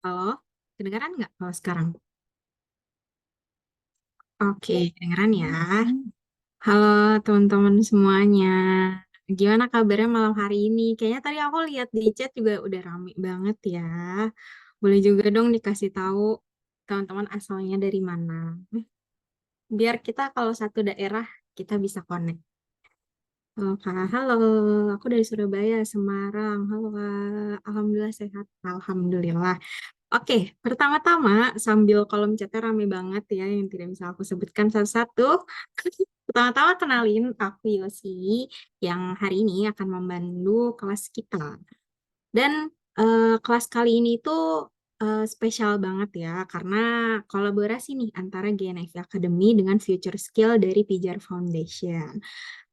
Halo, kedengaran nggak kalau sekarang? Oke, kedengaran ya. Halo teman-teman semuanya. Gimana kabarnya malam hari ini? Kayaknya tadi aku lihat di chat juga udah rame banget ya. Boleh juga dong dikasih tahu teman-teman asalnya dari mana. Biar kita kalau satu daerah kita bisa connect. Halo Kak, halo. Aku dari Surabaya, Semarang. Halo Kak. Alhamdulillah sehat. Alhamdulillah. Oke, pertama-tama sambil kolom chatnya rame banget ya yang tidak bisa aku sebutkan satu-satu. Pertama-tama kenalin aku Yosi yang hari ini akan memandu kelas kita. Dan kelas kali ini tuh spesial banget ya karena kolaborasi nih antara GNFI Academy dengan Future Skill dari Pijar Foundation.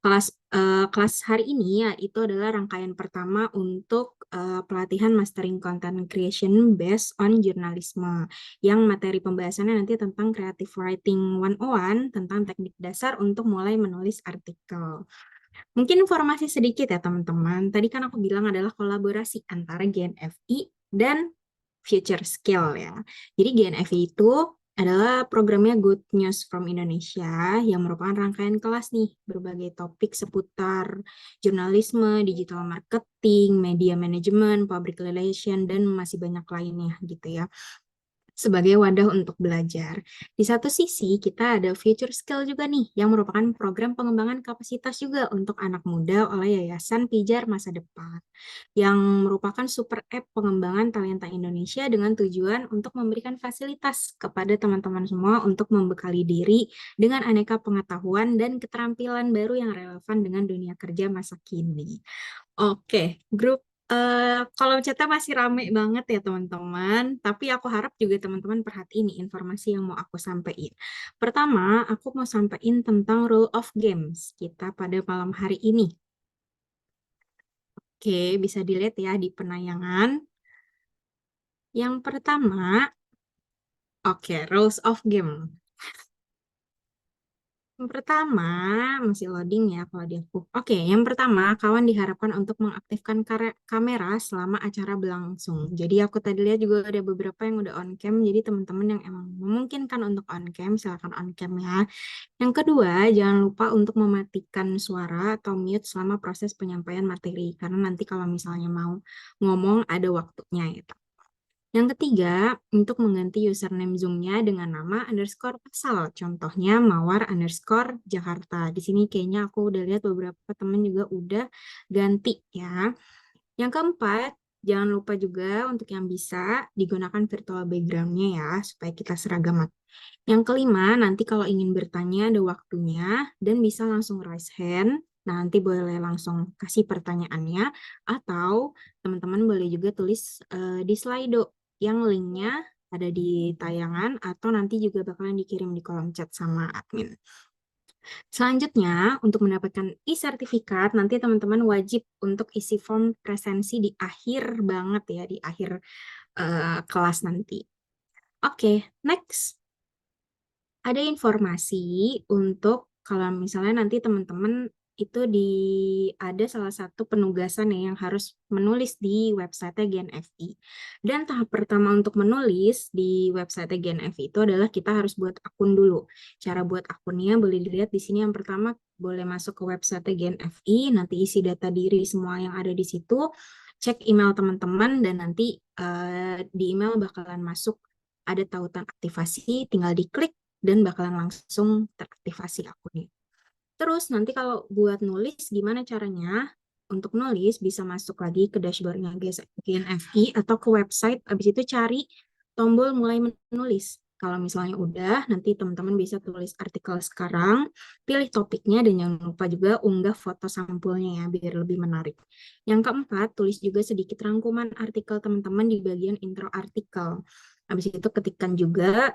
Kelas hari ini ya itu adalah rangkaian pertama untuk pelatihan Mastering Content Creation based on Jurnalisme yang materi pembahasannya nanti tentang Creative Writing 101 tentang teknik dasar untuk mulai menulis artikel. Mungkin informasi sedikit ya teman-teman. Tadi kan aku bilang adalah kolaborasi antara GNFI dan Future Skill ya. Jadi GNFI itu adalah programnya Good News from Indonesia yang merupakan rangkaian kelas nih berbagai topik seputar jurnalisme, digital marketing, media management, public relation, dan masih banyak lainnya gitu ya sebagai wadah untuk belajar. Di satu sisi, kita ada Future Skill juga nih, yang merupakan program pengembangan kapasitas juga untuk anak muda oleh Yayasan Pijar Masa Depan, yang merupakan super app pengembangan talenta Indonesia dengan tujuan untuk memberikan fasilitas kepada teman-teman semua untuk membekali diri dengan aneka pengetahuan dan keterampilan baru yang relevan dengan dunia kerja masa kini. Oke, grup kolom chatnya masih rame banget ya teman-teman, tapi aku harap juga teman-teman perhatiin nih informasi yang mau aku sampaikan. Pertama, aku mau sampaikan tentang rule of games kita pada malam hari ini. Oke, bisa dilihat ya di penayangan. Yang pertama, oke, rules of game. Yang pertama, masih loading ya kalau di aku. Oke, yang pertama, kawan diharapkan untuk mengaktifkan kamera selama acara berlangsung. Jadi aku tadi lihat juga ada beberapa yang udah on cam, jadi teman-teman yang emang memungkinkan untuk on cam, silakan on cam ya. Yang kedua, jangan lupa untuk mematikan suara atau mute selama proses penyampaian materi, karena nanti kalau misalnya mau ngomong ada waktunya ya. Yang ketiga, untuk mengganti username Zoom-nya dengan nama underscore asal. Contohnya Mawar underscore Jakarta. Di sini kayaknya aku udah lihat beberapa teman juga udah ganti ya. Yang keempat, jangan lupa juga untuk yang bisa digunakan virtual background-nya ya, supaya kita seragam. Yang kelima, nanti kalau ingin bertanya ada waktunya dan bisa langsung raise hand. Nah, nanti boleh langsung kasih pertanyaannya atau teman-teman boleh juga tulis di Slido yang linknya ada di tayangan atau nanti juga bakalan dikirim di kolom chat sama admin. Selanjutnya, untuk mendapatkan e-sertifikat, nanti teman-teman wajib untuk isi form presensi di akhir banget ya, di akhir kelas nanti. Oke, next. Ada informasi untuk kalau misalnya nanti teman-teman itu ada salah satu penugasan ya yang harus menulis di website GNFI. Dan tahap pertama untuk menulis di website GNFI itu adalah kita harus buat akun dulu. Cara buat akunnya boleh dilihat di sini. Yang pertama boleh masuk ke website GNFI, nanti isi data diri semua yang ada di situ, cek email teman-teman dan nanti di email bakalan masuk ada tautan aktivasi, tinggal diklik dan bakalan langsung teraktivasi akunnya. Terus nanti kalau buat nulis gimana caranya? Untuk nulis bisa masuk lagi ke dashboardnya GNFI atau ke website, habis itu cari tombol mulai menulis. Kalau misalnya udah, nanti teman-teman bisa tulis artikel sekarang, pilih topiknya, dan jangan lupa juga unggah foto sampulnya ya, biar lebih menarik. Yang keempat, tulis juga sedikit rangkuman artikel teman-teman di bagian intro artikel. Habis itu ketikkan juga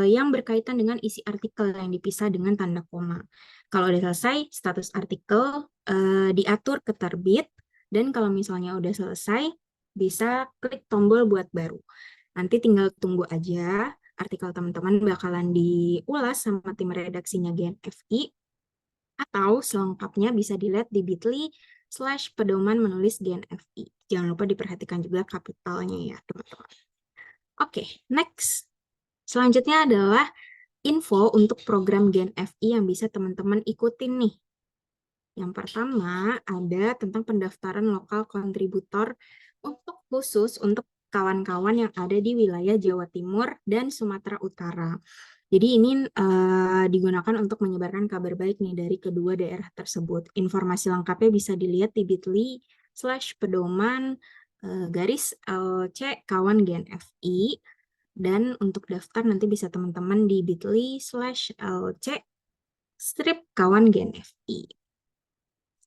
yang berkaitan dengan isi artikel yang dipisah dengan tanda koma. Kalau udah selesai, status artikel diatur ke terbit, dan kalau misalnya udah selesai, bisa klik tombol buat baru. Nanti tinggal tunggu aja, artikel teman-teman bakalan diulas sama tim redaksinya GNFI, atau selengkapnya bisa dilihat di bit.ly/pedoman menulis GNFI. Jangan lupa diperhatikan juga kapitalnya ya, teman-teman. Oke, next. Selanjutnya adalah info untuk program Gen FI yang bisa teman-teman ikutin nih. Yang pertama ada tentang pendaftaran lokal kontributor untuk khusus untuk kawan-kawan yang ada di wilayah Jawa Timur dan Sumatera Utara. Jadi ini digunakan untuk menyebarkan kabar baik nih dari kedua daerah tersebut. Informasi lengkapnya bisa dilihat di bit.ly/pedoman garis LC kawan GNFI. Dan untuk daftar nanti bisa teman-teman di bit.ly/LC strip kawan GNFI.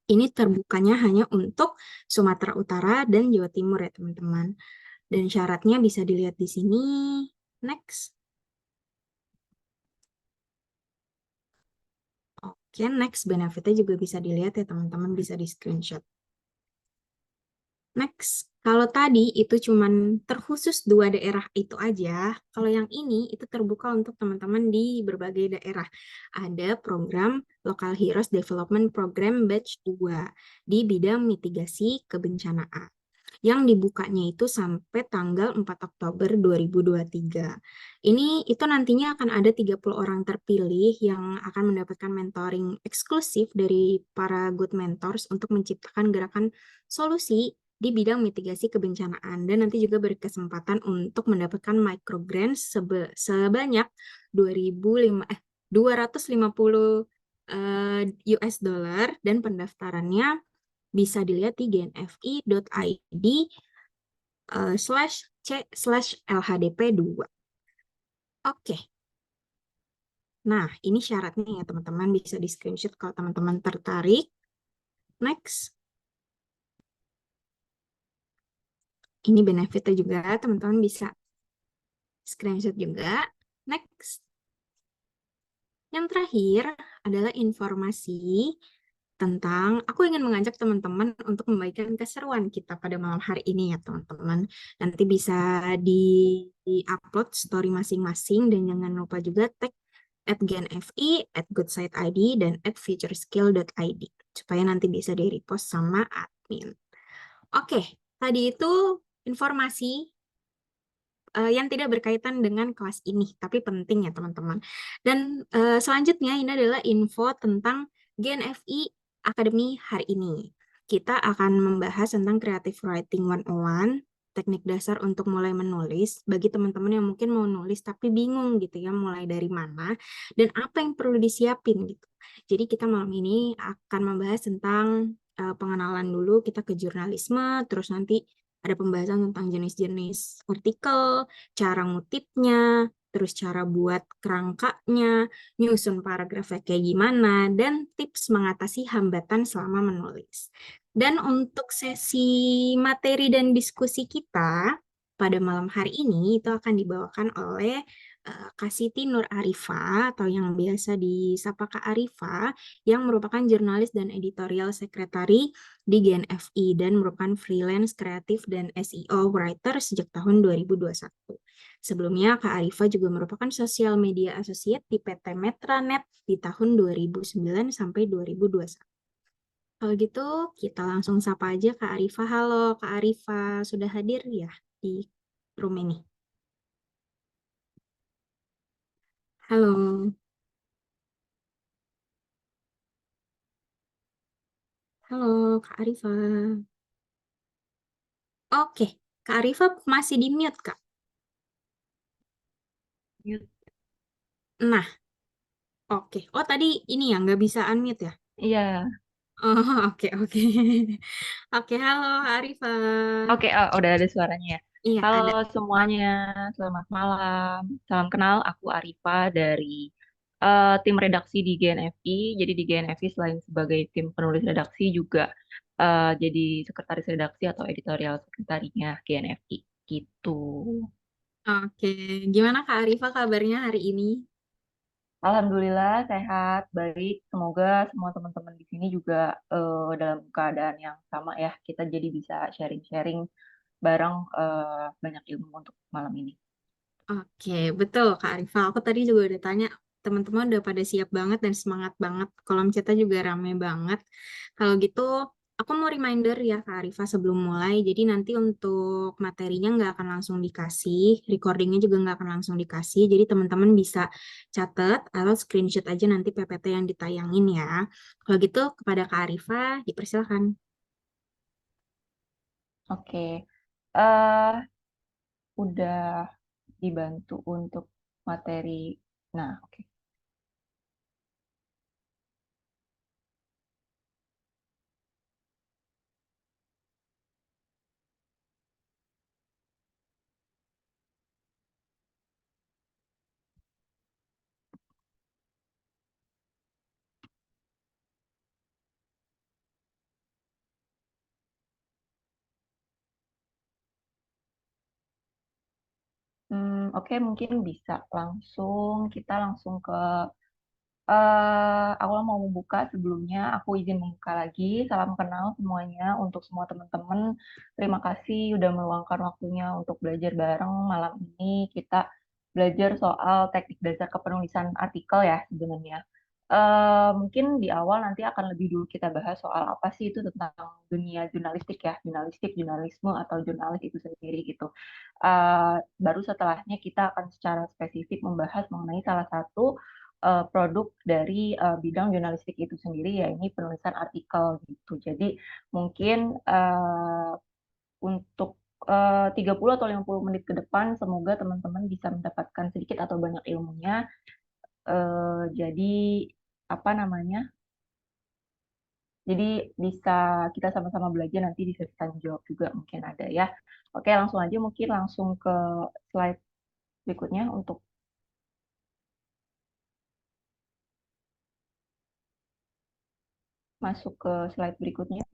Ini terbukanya hanya untuk Sumatera Utara dan Jawa Timur ya teman-teman. Dan syaratnya bisa dilihat di sini. Next. Oke, next benefitnya juga bisa dilihat ya teman-teman, bisa di screenshot. Next, kalau tadi itu cuman terkhusus 2 daerah itu aja, kalau yang ini itu terbuka untuk teman-teman di berbagai daerah. Ada program Local Heroes Development Program Batch 2 di bidang mitigasi kebencanaan. Yang dibukanya itu sampai tanggal 4 Oktober 2023. Itu nantinya akan ada 30 orang terpilih yang akan mendapatkan mentoring eksklusif dari para good mentors untuk menciptakan gerakan solusi di bidang mitigasi kebencanaan dan nanti juga berkesempatan untuk mendapatkan microgrants sebanyak 250 US dollar dan pendaftarannya bisa dilihat di gnfi.id /c/LHDP2. Oke. Nah, ini syaratnya ya teman-teman, bisa di screenshot kalau teman-teman tertarik. Next. Ini benefitnya juga, teman-teman bisa screenshot juga. Next. Yang terakhir adalah informasi tentang, aku ingin mengajak teman-teman untuk membagikan keseruan kita pada malam hari ini ya teman-teman. Nanti bisa di-upload story masing-masing dan jangan lupa juga tag @genfi, @goodsite.id, dan @futureskill.id supaya nanti bisa di-repost sama admin. Oke, tadi itu informasi yang tidak berkaitan dengan kelas ini, tapi penting ya teman-teman. Dan selanjutnya ini adalah info tentang GNFI Academy hari ini. Kita akan membahas tentang Creative Writing 101, teknik dasar untuk mulai menulis, bagi teman-teman yang mungkin mau nulis tapi bingung gitu ya, mulai dari mana, dan apa yang perlu disiapin gitu. Jadi kita malam ini akan membahas tentang pengenalan dulu kita ke jurnalisme, terus nanti ada pembahasan tentang jenis-jenis artikel, cara ngutipnya, terus cara buat kerangkanya, nyusun paragrafnya kayak gimana, dan tips mengatasi hambatan selama menulis. Dan untuk sesi materi dan diskusi kita pada malam hari ini itu akan dibawakan oleh Kak Siti Nur Arifa atau yang biasa disapa Kak Arifa yang merupakan jurnalis dan editorial sekretari di GNFI dan merupakan freelance kreatif dan SEO writer sejak tahun 2021. Sebelumnya, Kak Arifa juga merupakan sosial media associate di PT Metranet di tahun 2009 sampai 2021. Kalau gitu, kita langsung sapa aja Kak Arifa. Halo Kak Arifa, sudah hadir ya di room ini? Halo, halo Kak Arifa. Oke, Kak Arifa masih di mute, Kak. Mute. Nah, oke. Oh, tadi ini ya, nggak bisa unmute ya? Iya, Oh, oke, oke. Oke, halo Kak Arifa. oke, udah ada suaranya ya. Iya, Halo ada. semuanya, selamat malam. Salam kenal, aku Arifa dari tim redaksi di GNFI. Jadi di GNFI selain sebagai tim penulis redaksi juga jadi sekretaris redaksi atau editorial sekretarinya GNFI gitu. Oke, gimana Kak Arifa kabarnya hari ini? Alhamdulillah sehat, baik. Semoga semua teman-teman di sini juga dalam keadaan yang sama ya. Kita jadi bisa sharing-sharing bareng banyak ilmu untuk malam ini. Oke, betul Kak Arifa. Aku tadi juga udah tanya, teman-teman udah pada siap banget dan semangat banget. Kolom chatnya juga rame banget. Kalau gitu, Aku mau reminder ya Kak Arifa sebelum mulai. Jadi nanti untuk materinya nggak akan langsung dikasih, recordingnya juga nggak akan langsung dikasih. Jadi teman-teman bisa catat atau screenshot aja nanti PPT yang ditayangin ya. Kalau gitu kepada Kak Arifa dipersilakan. Oke, eh udah dibantu untuk materi. Nah, oke. Oke, mungkin bisa langsung kita langsung ke aku mau membuka sebelumnya, aku izin membuka lagi. Salam kenal semuanya untuk semua teman-teman. Terima kasih udah meluangkan waktunya untuk belajar bareng malam ini. Kita belajar soal teknik dasar kepenulisan artikel ya sebenarnya. Mungkin di awal nanti akan lebih dulu kita bahas soal apa sih itu tentang dunia jurnalistik ya, jurnalistik, jurnalisme atau jurnalis itu sendiri gitu. Baru setelahnya kita akan secara spesifik membahas mengenai salah satu produk dari bidang jurnalistik itu sendiri, ya ini penulisan artikel gitu. Jadi mungkin untuk 30 atau 50 menit ke depan, semoga teman-teman bisa mendapatkan sedikit atau banyak ilmunya. Jadi apa namanya? Jadi bisa kita sama-sama belajar nanti di sesi tanya jawab juga mungkin ada ya. Oke, langsung aja mungkin langsung ke slide berikutnya untuk masuk ke slide berikutnya.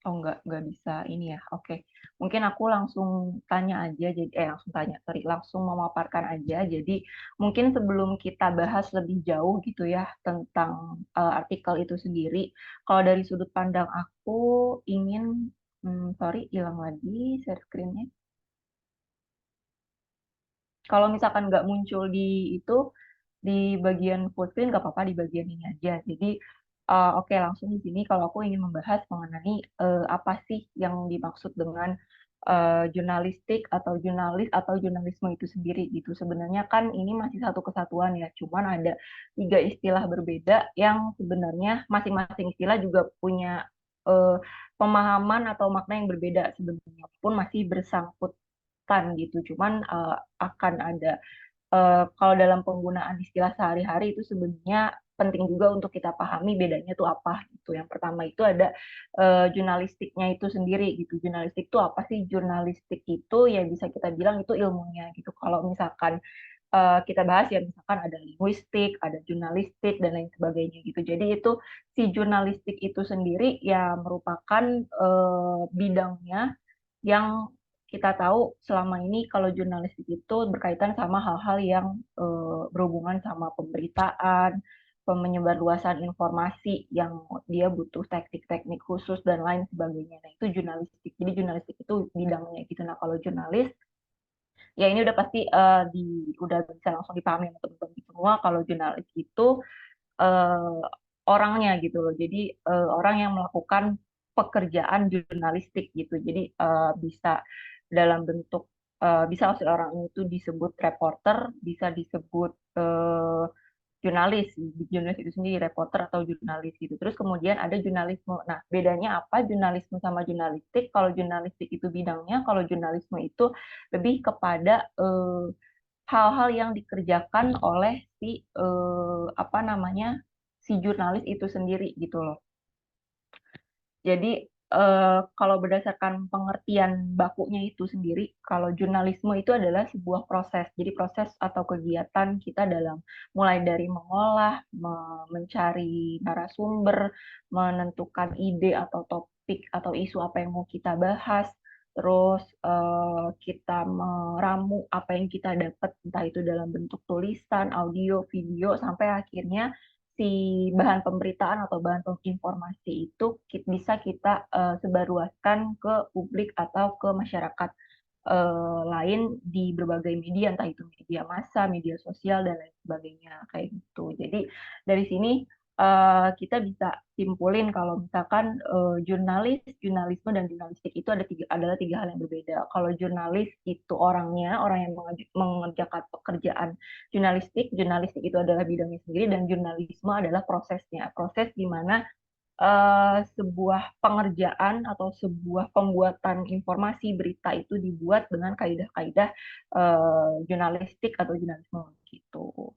Oh, nggak bisa ini ya. Oke. Mungkin aku langsung tanya aja, jadi langsung tanya, sorry, langsung memaparkan aja. Jadi mungkin sebelum kita bahas lebih jauh gitu ya tentang artikel itu sendiri, kalau dari sudut pandang aku ingin, sorry, hilang lagi share screen-nya. Kalau misalkan nggak muncul di itu, di bagian full screen nggak apa-apa, di bagian ini aja. Jadi oke, langsung di sini kalau aku ingin membahas mengenai apa sih yang dimaksud dengan jurnalistik atau jurnalis atau jurnalisme itu sendiri gitu. Sebenarnya kan ini masih satu kesatuan ya, cuman ada tiga istilah berbeda yang sebenarnya masing-masing istilah juga punya eh, pemahaman atau makna yang berbeda sebenarnya, pun masih bersangkutan gitu. Cuman akan ada kalau dalam penggunaan istilah sehari-hari itu sebenarnya penting juga untuk kita pahami bedanya itu apa gitu. Yang pertama itu ada jurnalistiknya itu sendiri gitu. Jurnalistik itu apa sih? Jurnalistik itu ya bisa kita bilang itu ilmunya gitu. Kalau misalkan kita bahas ya misalkan ada linguistik, ada jurnalistik dan lain sebagainya gitu. Jadi itu si jurnalistik itu sendiri ya merupakan bidangnya yang kita tahu selama ini kalau jurnalistik itu berkaitan sama hal-hal yang berhubungan sama pemberitaan, penyebarluasan informasi yang dia butuh teknik-teknik khusus dan lain sebagainya. Nah, itu jurnalistik. Jadi jurnalistik itu bidangnya gitu. Nah, kalau jurnalis ya ini udah pasti udah bisa langsung dipahami sama teman-teman semua kalau jurnalis itu eh, orangnya gitu loh. Jadi orang yang melakukan pekerjaan jurnalistik gitu. Jadi bisa dalam bentuk bisa orang itu disebut reporter, bisa disebut jurnalis. Jurnalis itu sendiri reporter atau jurnalis gitu. Terus kemudian ada jurnalisme. Nah, bedanya apa jurnalisme sama jurnalistik? Kalau jurnalistik itu bidangnya, kalau jurnalisme itu lebih kepada hal-hal yang dikerjakan oleh si apa namanya si jurnalis itu sendiri gitu loh. Jadi kalau berdasarkan pengertian bakunya itu sendiri, kalau jurnalisme itu adalah sebuah proses. Jadi proses atau kegiatan kita dalam mulai dari mengolah, mencari narasumber, menentukan ide atau topik atau isu apa yang mau kita bahas, terus kita meramu apa yang kita dapat, entah itu dalam bentuk tulisan, audio, video, sampai akhirnya si bahan pemberitaan atau bahan informasi itu bisa kita sebarluaskan ke publik atau ke masyarakat lain di berbagai media, entah itu media massa, media sosial, dan lain sebagainya, kayak gitu. Jadi dari sini kita bisa simpulin kalau misalkan jurnalisme dan jurnalistik itu adalah tiga hal yang berbeda. Kalau jurnalis itu orangnya, orang yang mengerjakan pekerjaan jurnalistik, jurnalistik itu adalah bidangnya sendiri, dan jurnalisme adalah prosesnya, proses di mana sebuah pengerjaan atau sebuah pembuatan informasi berita itu dibuat dengan kaidah-kaidah jurnalistik atau jurnalisme gitu.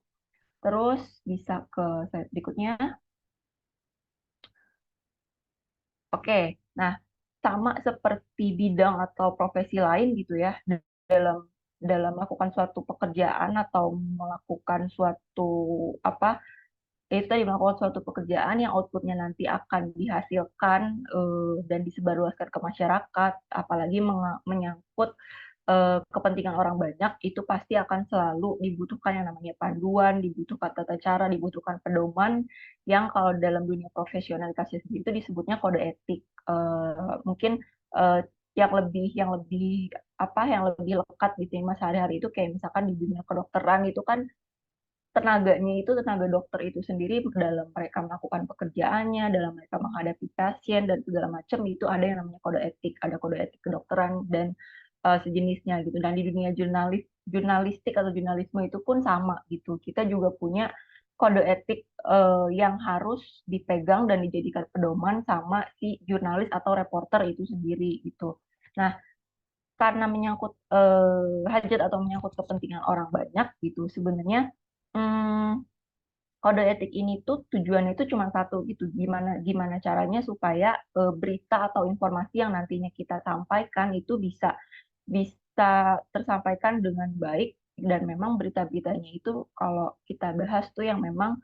Terus bisa ke slide berikutnya. Oke, nah sama seperti bidang atau profesi lain gitu ya, dalam dalam melakukan suatu pekerjaan atau melakukan suatu apa itu tadi, melakukan suatu pekerjaan yang outputnya nanti akan dihasilkan dan disebarluaskan ke masyarakat, apalagi menyangkut kepentingan orang banyak, itu pasti akan selalu dibutuhkan yang namanya panduan, dibutuhkan tata cara, dibutuhkan pedoman yang kalau dalam dunia profesionalitasnya sendiri itu disebutnya kode etik. Mungkin eh, yang lebih yang lebih lekat gitu ya, Mas, sehari-hari itu kayak misalkan di dunia kedokteran itu kan tenaganya itu tenaga dokter itu sendiri dalam mereka melakukan pekerjaannya, dalam mereka menghadapi pasien dan segala macam itu ada yang namanya kode etik, ada kode etik kedokteran dan sejenisnya gitu. Dan di dunia jurnalistik atau jurnalisme itu pun sama gitu. Kita juga punya kode etik yang harus dipegang dan dijadikan pedoman sama si jurnalis atau reporter itu sendiri gitu. Nah, karena menyangkut hajat atau menyangkut kepentingan orang banyak gitu, sebenarnya hmm, kode etik ini tuh tujuannya itu cuma satu gitu, gimana gimana caranya supaya berita atau informasi yang nantinya kita sampaikan itu bisa bisa tersampaikan dengan baik, dan memang berita-beritanya itu kalau kita bahas tuh yang memang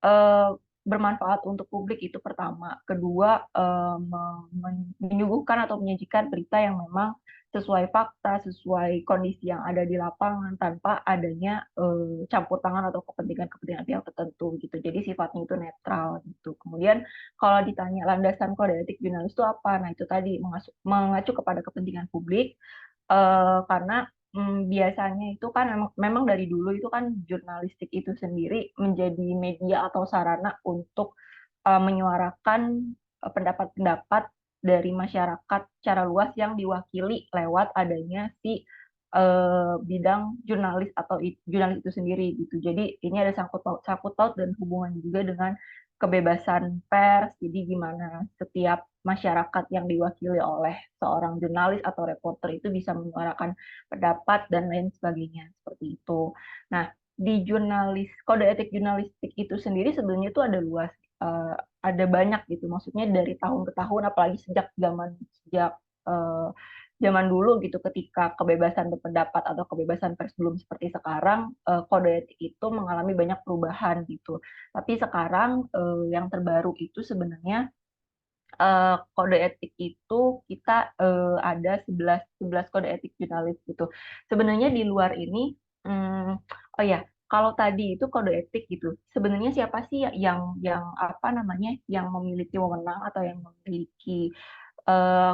eh, bermanfaat untuk publik itu pertama. Kedua, menyuguhkan atau menyajikan berita yang memang sesuai fakta, sesuai kondisi yang ada di lapangan tanpa adanya campur tangan atau kepentingan-kepentingan pihak tertentu gitu. Jadi sifatnya itu netral gitu. Kemudian kalau ditanya landasan kode etik jurnalis itu apa? Nah, itu tadi mengacu kepada kepentingan publik, karena biasanya itu kan memang dari dulu itu kan jurnalistik itu sendiri menjadi media atau sarana untuk menyuarakan pendapat-pendapat dari masyarakat secara luas yang diwakili lewat adanya si bidang jurnalis atau jurnalis itu sendiri gitu. Jadi ini ada sangkut paut dan hubungan juga dengan kebebasan pers. Jadi gimana setiap masyarakat yang diwakili oleh seorang jurnalis atau reporter itu bisa menyuarakan pendapat dan lain sebagainya seperti itu. Nah, di kode etik jurnalistik itu sendiri sebenarnya itu ada luas, eh, ada banyak gitu. Maksudnya dari tahun ke tahun, apalagi sejak eh, zaman dulu gitu, ketika kebebasan berpendapat atau kebebasan pers belum seperti sekarang, kode etik itu mengalami banyak perubahan gitu. Tapi sekarang yang terbaru itu sebenarnya kode etik itu kita ada 11 kode etik jurnalis gitu. Sebenarnya di luar ini, oh ya, kalau tadi itu kode etik gitu. Sebenarnya siapa sih yang apa namanya, yang memiliki wewenang atau yang memiliki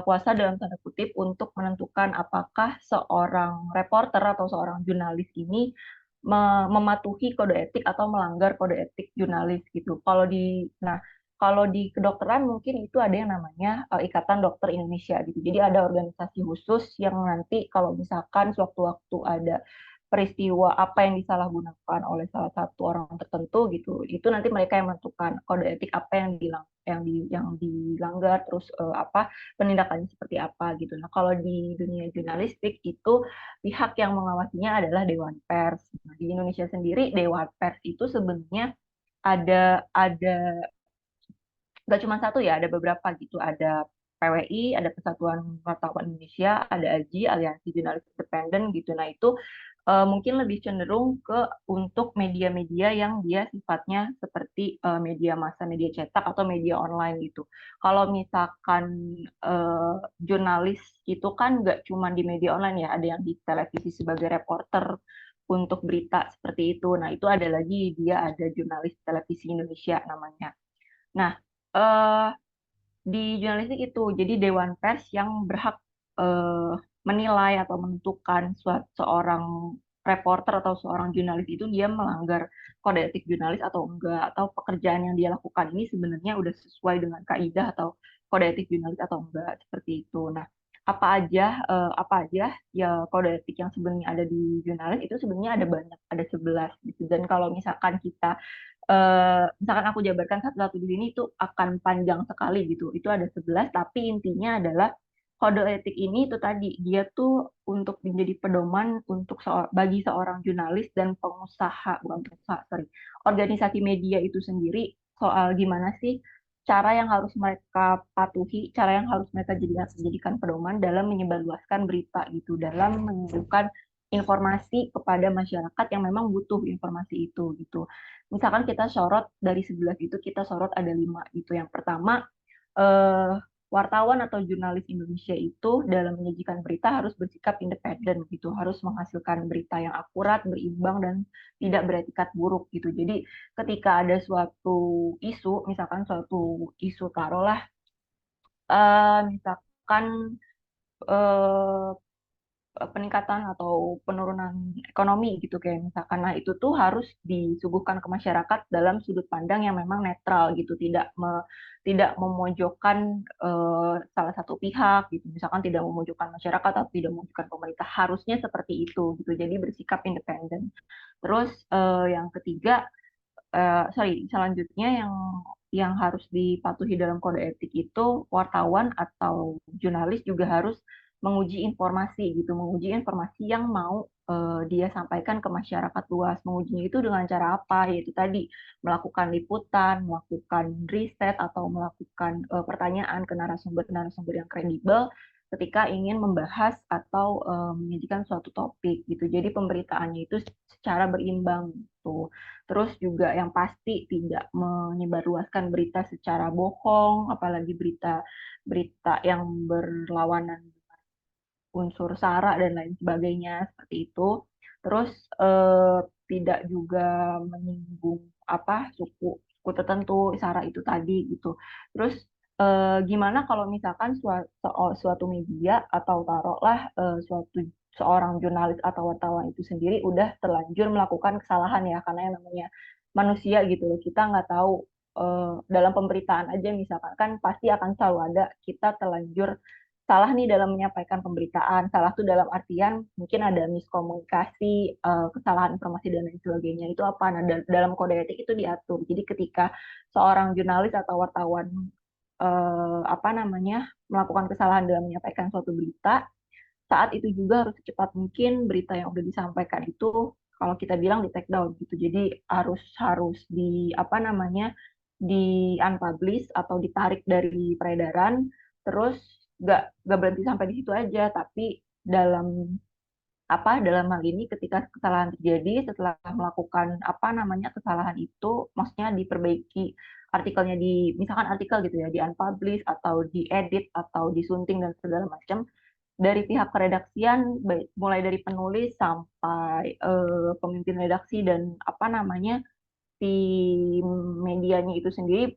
kuasa dalam tanda kutip untuk menentukan apakah seorang reporter atau seorang jurnalis ini mematuhi kode etik atau melanggar kode etik jurnalis gitu. Kalau di kedokteran mungkin itu ada yang namanya Ikatan Dokter Indonesia gitu. Jadi ada organisasi khusus yang nanti kalau misalkan sewaktu-waktu ada peristiwa apa yang disalahgunakan oleh salah satu orang tertentu gitu, itu nanti mereka yang menentukan kode etik apa yang dilanggar, terus apa penindakannya seperti apa gitu. Nah, kalau di dunia jurnalistik itu pihak yang mengawasinya adalah Dewan Pers. Nah, di Indonesia sendiri Dewan Pers itu sebenarnya ada nggak cuma satu ya, ada beberapa gitu. Ada PWI, ada Persatuan Wartawan Indonesia, ada AJI, Aliansi Jurnalis Independen gitu. Nah, itu mungkin lebih cenderung ke untuk media-media yang dia sifatnya seperti media massa, media cetak, atau media online gitu. Kalau misalkan eh, jurnalis itu kan nggak cuma di media online ya, ada yang di televisi sebagai reporter untuk berita seperti itu. Nah, itu ada lagi, dia ada jurnalis televisi Indonesia namanya. Nah, eh, di jurnalistik itu, jadi Dewan Pers yang berhak menilai atau menentukan seorang reporter atau seorang jurnalis itu dia melanggar kode etik jurnalis atau enggak, atau pekerjaan yang dia lakukan ini sebenarnya udah sesuai dengan kaidah atau kode etik jurnalis atau enggak, seperti itu. Nah, apa aja ya kode etik yang sebenarnya ada di jurnalis itu sebenarnya ada banyak, ada 11 gitu. Dan kalau misalkan misalkan aku jabarkan satu-satu di sini itu akan panjang sekali gitu. Itu ada 11, tapi intinya adalah kode etik ini itu tadi dia tuh untuk menjadi pedoman untuk bagi seorang jurnalis dan pengusaha, bukan pengusaha, sorry, organisasi media itu sendiri soal gimana sih cara yang harus mereka patuhi, cara yang harus mereka jadikan pedoman dalam menyebarluaskan berita gitu, dalam menunjukkan informasi kepada masyarakat yang memang butuh informasi itu gitu. Misalkan kita sorot dari 11 itu, kita sorot ada 5 gitu. Yang pertama, eh, wartawan atau jurnalis Indonesia itu dalam menyajikan berita harus bersikap independen gitu, harus menghasilkan berita yang akurat, berimbang, dan tidak beretikat buruk gitu. Jadi ketika ada suatu isu, misalkan suatu isu taruhlah, misalkan eh, peningkatan atau penurunan ekonomi gitu kayak misalkan, nah itu tuh harus disuguhkan ke masyarakat dalam sudut pandang yang memang netral gitu, tidak memojokkan salah satu pihak gitu, misalkan tidak memojokkan masyarakat atau tidak memojokkan pemerintah, harusnya seperti itu gitu, jadi bersikap independen. Terus yang ketiga, selanjutnya yang harus dipatuhi dalam kode etik itu, wartawan atau jurnalis juga harus menguji informasi gitu, menguji informasi yang mau dia sampaikan ke masyarakat luas. Mengujinya itu dengan cara apa? Yaitu tadi melakukan liputan, melakukan riset atau melakukan pertanyaan ke narasumber-narasumber yang kredibel ketika ingin membahas atau menyajikan suatu topik gitu. Jadi pemberitaannya itu secara berimbang gitu. Terus juga yang pasti tidak menyebarluaskan berita secara bohong, apalagi berita yang berlawanan unsur SARA dan lain sebagainya seperti itu. Terus eh, tidak juga menyinggung suku tertentu, SARA itu tadi gitu. Terus gimana kalau misalkan suatu media atau taruhlah seorang jurnalis atau wartawan itu sendiri udah terlanjur melakukan kesalahan ya, karena yang namanya manusia gitu loh, kita nggak tahu dalam pemberitaan aja misalkan kan pasti akan selalu ada kita terlanjur salah nih dalam menyampaikan pemberitaan. Salah tuh dalam artian mungkin ada miskomunikasi, kesalahan informasi dan lain sebagainya. Itu apa? Nah, dalam kode etik itu diatur. Jadi ketika seorang jurnalis atau wartawan apa namanya melakukan kesalahan dalam menyampaikan suatu berita, saat itu juga harus secepat mungkin berita yang udah disampaikan itu kalau kita bilang di take down gitu. Jadi harus harus di apa namanya di unpublish atau ditarik dari peredaran. Terus nggak berhenti sampai di situ aja, tapi dalam dalam hal ini ketika kesalahan terjadi setelah melakukan apa namanya kesalahan itu, maksudnya diperbaiki artikelnya, misalkan artikel gitu ya, di unpublish atau diedit atau disunting dan segala macam, dari pihak keredaksian, mulai dari penulis sampai pemimpin redaksi dan apa namanya si medianya itu sendiri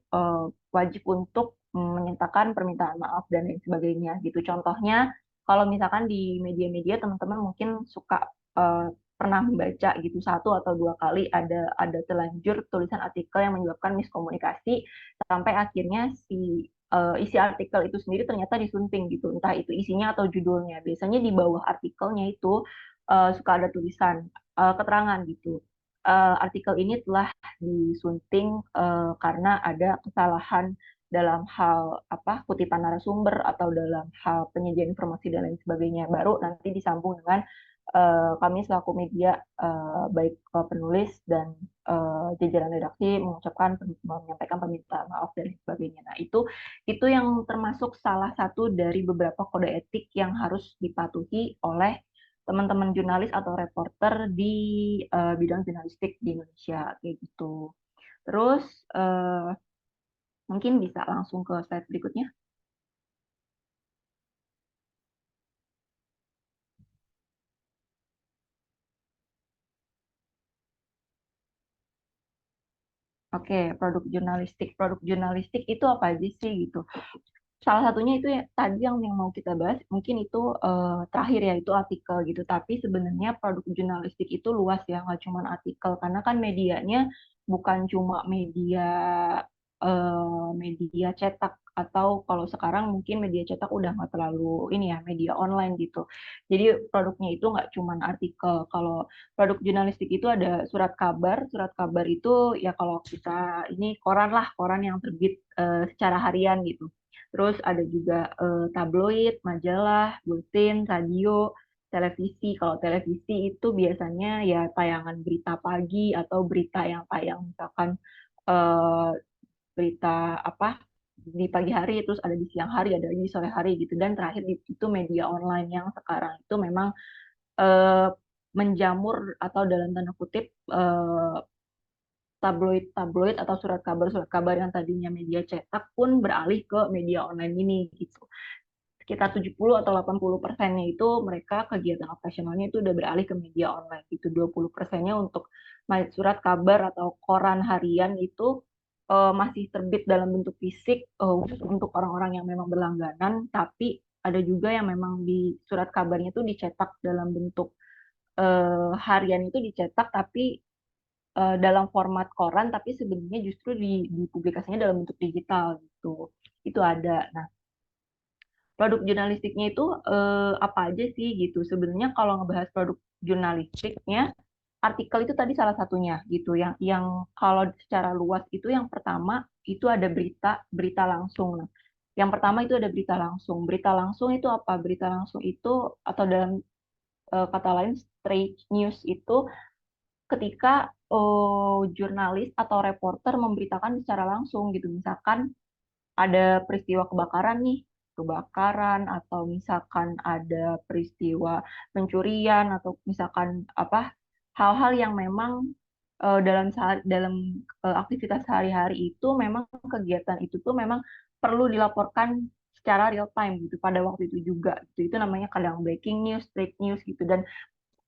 wajib untuk menyatakan permintaan maaf dan lain sebagainya gitu. Contohnya kalau misalkan di media-media teman-teman mungkin suka eh, pernah membaca gitu satu atau dua kali ada terlanjur tulisan artikel yang menyebabkan miskomunikasi sampai akhirnya isi artikel itu sendiri ternyata disunting gitu, entah itu isinya atau judulnya. Biasanya di bawah artikelnya itu suka ada tulisan keterangan gitu. Artikel ini telah disunting karena ada kesalahan dalam hal kutipan narasumber atau dalam hal penyajian informasi dan lain sebagainya. Baru nanti disambung dengan kami selaku media, baik penulis dan jajaran redaksi menyampaikan permintaan maaf dan lain sebagainya. Nah, itu yang termasuk salah satu dari beberapa kode etik yang harus dipatuhi oleh teman-teman jurnalis atau reporter di bidang jurnalistik di Indonesia kayak gitu. Terus eh, mungkin bisa langsung ke slide berikutnya. Oke, produk jurnalistik. Produk jurnalistik itu apa aja sih gitu? salah satunya itu ya, tadi yang mau kita bahas mungkin itu terakhir ya itu artikel gitu. Tapi sebenarnya produk jurnalistik itu luas ya, nggak cuma artikel karena kan medianya bukan cuma media cetak atau kalau sekarang mungkin media cetak udah nggak terlalu ini ya media online gitu. Jadi produknya itu nggak cuma artikel. Kalau produk jurnalistik itu ada surat kabar. Surat kabar itu ya kalau kita ini koran lah, koran yang terbit secara harian gitu. Terus ada juga tabloid, majalah, bulletin, radio, televisi. Kalau televisi itu biasanya ya tayangan berita pagi atau berita yang tayang misalkan eh, berita apa di pagi hari, terus ada di siang hari, ada lagi di sore hari gitu. Dan terakhir itu media online yang sekarang itu memang eh, menjamur atau dalam tanda kutip tabloid-tabloid atau surat kabar yang tadinya media cetak pun beralih ke media online ini gitu. Sekitar 70 atau 80%-nya itu mereka kegiatan operasionalnya itu udah beralih ke media online gitu. 20%-nya untuk surat kabar atau koran harian itu masih terbit dalam bentuk fisik untuk orang-orang yang memang berlangganan, tapi ada juga yang memang di surat kabarnya itu dicetak dalam bentuk harian itu dicetak tapi dalam format koran tapi sebenarnya justru dipublikasinya dalam bentuk digital gitu. Itu ada. Nah, produk jurnalistiknya itu apa aja sih gitu. Sebenarnya kalau ngebahas produk jurnalistiknya, artikel itu tadi salah satunya gitu. Yang kalau secara luas itu yang pertama itu ada berita berita langsung. Nah, yang pertama itu ada berita langsung. Berita langsung itu apa? Berita langsung itu atau dalam kata lain straight news itu ketika jurnalis atau reporter memberitakan secara langsung gitu. Misalkan ada peristiwa kebakaran nih, kebakaran atau misalkan ada peristiwa pencurian atau misalkan apa hal-hal yang memang dalam aktivitas sehari-hari itu memang kegiatan itu tuh memang perlu dilaporkan secara real time gitu pada waktu itu juga gitu. Itu namanya kadang breaking news, break news gitu dan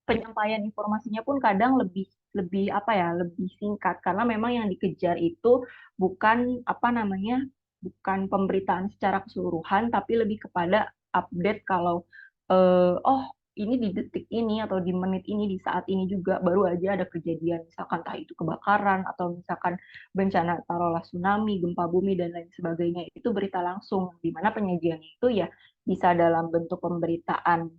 penyampaian informasinya pun kadang lebih lebih apa ya lebih singkat karena memang yang dikejar itu bukan apa namanya bukan pemberitaan secara keseluruhan tapi lebih kepada update kalau oh ini di detik ini atau di menit ini di saat ini juga baru aja ada kejadian misalkan entah itu kebakaran atau misalkan bencana taruhlah tsunami gempa bumi dan lain sebagainya itu berita langsung di mana penyajiannya itu ya bisa dalam bentuk pemberitaan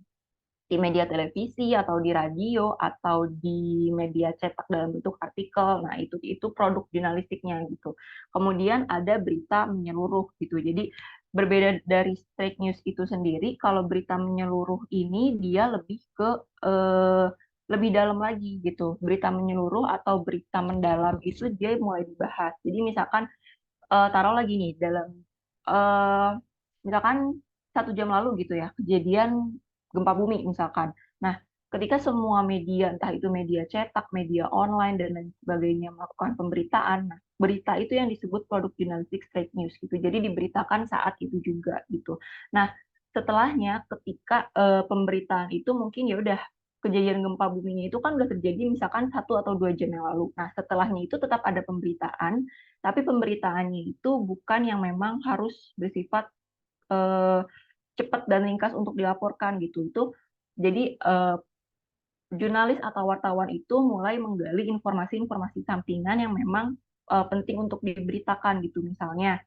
di media televisi atau di radio atau di media cetak dalam bentuk artikel. Nah, itu produk jurnalistiknya gitu. Kemudian ada berita menyeluruh gitu. Jadi berbeda dari straight news itu sendiri, kalau berita menyeluruh ini dia lebih ke eh, lebih dalam lagi gitu. Berita menyeluruh atau berita mendalam itu dia mulai dibahas. Jadi misalkan taruh lagi nih dalam eh misalkan 1 jam lalu gitu ya kejadian gempa bumi misalkan. Nah, ketika semua media entah itu media cetak, media online dan lain sebagainya melakukan pemberitaan, nah berita itu yang disebut produk jurnalistik straight news gitu. Jadi diberitakan saat itu juga gitu. Nah, setelahnya ketika pemberitaan itu mungkin ya udah kejadian gempa buminya itu kan udah terjadi misalkan 1 atau 2 jam yang lalu. Nah, setelahnya itu tetap ada pemberitaan tapi pemberitaannya itu bukan yang memang harus bersifat eh, cepat dan ringkas untuk dilaporkan gitu. Itu jadi jurnalis atau wartawan itu mulai menggali informasi-informasi sampingan yang memang penting untuk diberitakan gitu. Misalnya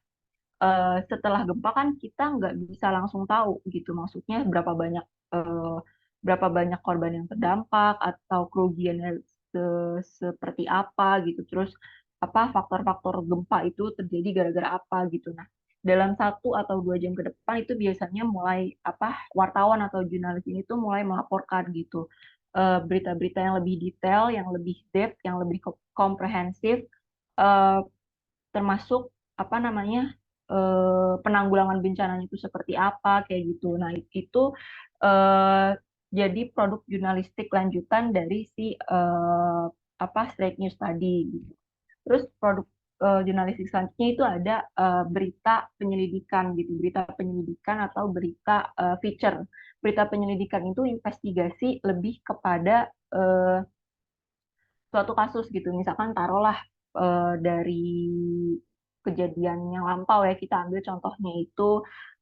setelah gempa kan kita nggak bisa langsung tahu gitu. Maksudnya eh, berapa banyak korban yang terdampak atau kerugiannya seperti apa gitu. Terus apa faktor-faktor gempa itu terjadi gara-gara apa gitu. Nah, dalam 1 atau 2 jam ke depan itu biasanya mulai apa wartawan atau jurnalis ini tuh mulai melaporkan gitu berita-berita yang lebih detail, yang lebih depth, yang lebih komprehensif, eh, termasuk apa namanya penanggulangan bencananya itu seperti apa kayak gitu. Nah itu eh, jadi produk jurnalistik lanjutan dari si apa straight news tadi. Gitu. Terus produk jurnalistik selanjutnya itu ada berita penyelidikan gitu, berita penyelidikan atau berita feature. Berita penyelidikan itu investigasi lebih kepada suatu kasus gitu. Misalkan taruhlah dari kejadian yang lampau ya kita ambil contohnya itu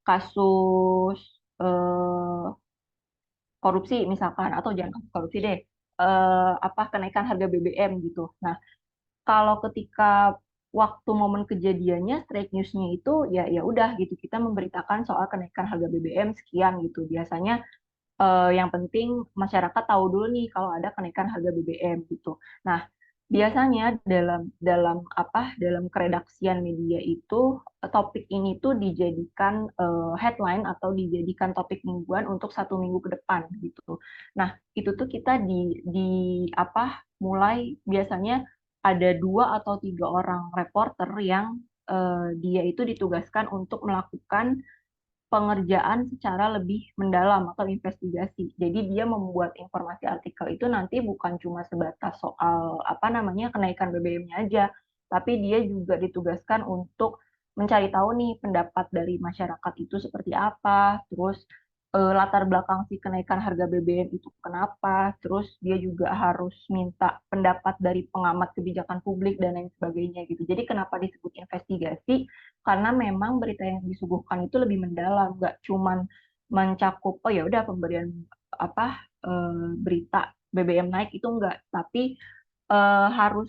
kasus eh, korupsi misalkan, atau jangan kasus korupsi deh, apa kenaikan harga BBM gitu. Nah, kalau ketika waktu momen kejadiannya straight newsnya itu ya ya udah gitu, kita memberitakan soal kenaikan harga BBM sekian gitu. Biasanya yang penting masyarakat tahu dulu nih kalau ada kenaikan harga BBM gitu. Nah, biasanya dalam dalam dalam keredaksian media itu topik ini tuh dijadikan headline atau dijadikan topik mingguan untuk 1 minggu ke depan gitu. Nah, itu tuh kita di mulai biasanya ada 2 atau 3 orang reporter yang dia itu ditugaskan untuk melakukan pengerjaan secara lebih mendalam atau investigasi. Jadi dia membuat informasi artikel itu nanti bukan cuma sebatas soal kenaikan BBM-nya aja, tapi dia juga ditugaskan untuk mencari tahu nih pendapat dari masyarakat itu seperti apa, terus latar belakang si kenaikan harga BBM itu kenapa, terus dia juga harus minta pendapat dari pengamat kebijakan publik dan lain sebagainya gitu. Jadi kenapa disebut investigasi? Karena memang berita yang disuguhkan itu lebih mendalam, nggak cuman mencakup oh ya udah pemberian apa berita BBM naik itu enggak, tapi harus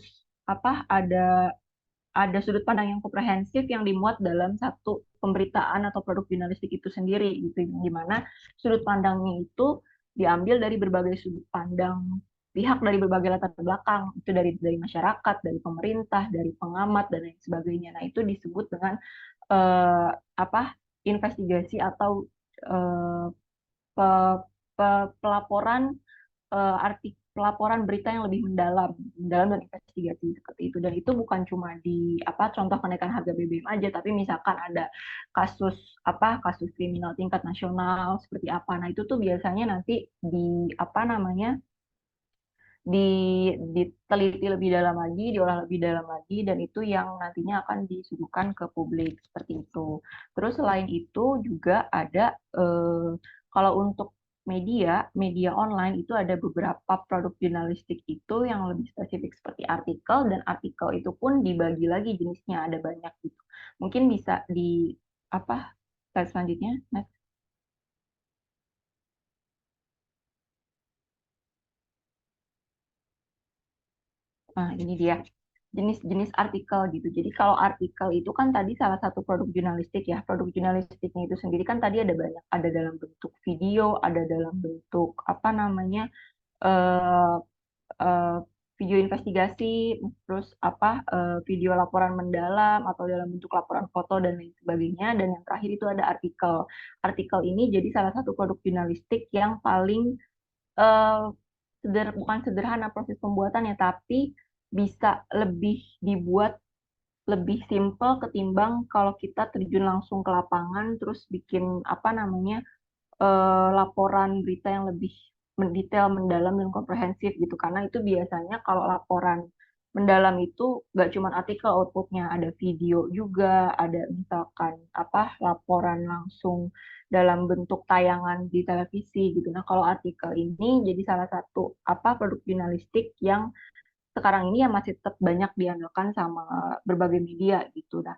ada sudut pandang yang komprehensif yang dimuat dalam satu pemberitaan atau produk jurnalistik itu sendiri gitu, gimana sudut pandangnya itu diambil dari berbagai sudut pandang pihak dari berbagai latar belakang, itu dari masyarakat, dari pemerintah, dari pengamat dan lain sebagainya. Nah, itu disebut dengan eh, apa investigasi atau eh, pe- pelaporan pelaporan berita yang lebih mendalam dan investigasi seperti itu. Dan itu bukan cuma di contoh kenaikan harga BBM aja, tapi misalkan ada kasus kasus kriminal tingkat nasional seperti apa. Nah, itu tuh biasanya nanti di di diteliti lebih dalam lagi, diolah lebih dalam lagi, dan itu yang nantinya akan disuguhkan ke publik seperti itu. Terus selain itu juga ada kalau untuk media online itu ada beberapa produk jurnalistik itu yang lebih spesifik seperti artikel, dan artikel itu pun dibagi lagi jenisnya ada banyak gitu. Mungkin bisa di apa slide selanjutnya. Nah, ini dia jenis-jenis artikel gitu. Jadi kalau artikel itu kan tadi salah satu produk jurnalistik ya. Produk jurnalistiknya itu sendiri kan tadi ada banyak, ada dalam bentuk video, ada dalam bentuk eh, eh, video investigasi, terus video laporan mendalam atau dalam bentuk laporan foto dan lain sebagainya. Dan yang terakhir itu ada artikel. Artikel ini jadi salah satu produk jurnalistik yang paling eh, bukan sederhana proses pembuatannya, tapi bisa lebih dibuat lebih simpel ketimbang kalau kita terjun langsung ke lapangan terus bikin laporan berita yang lebih mendetail, mendalam dan komprehensif gitu. Karena itu biasanya kalau laporan mendalam itu nggak cuma artikel outputnya, ada video juga, ada misalkan laporan langsung dalam bentuk tayangan di televisi gitu. Nah, kalau artikel ini jadi salah satu produk jurnalistik yang sekarang ini ya masih tetap banyak diandalkan sama berbagai media gitu. Nah,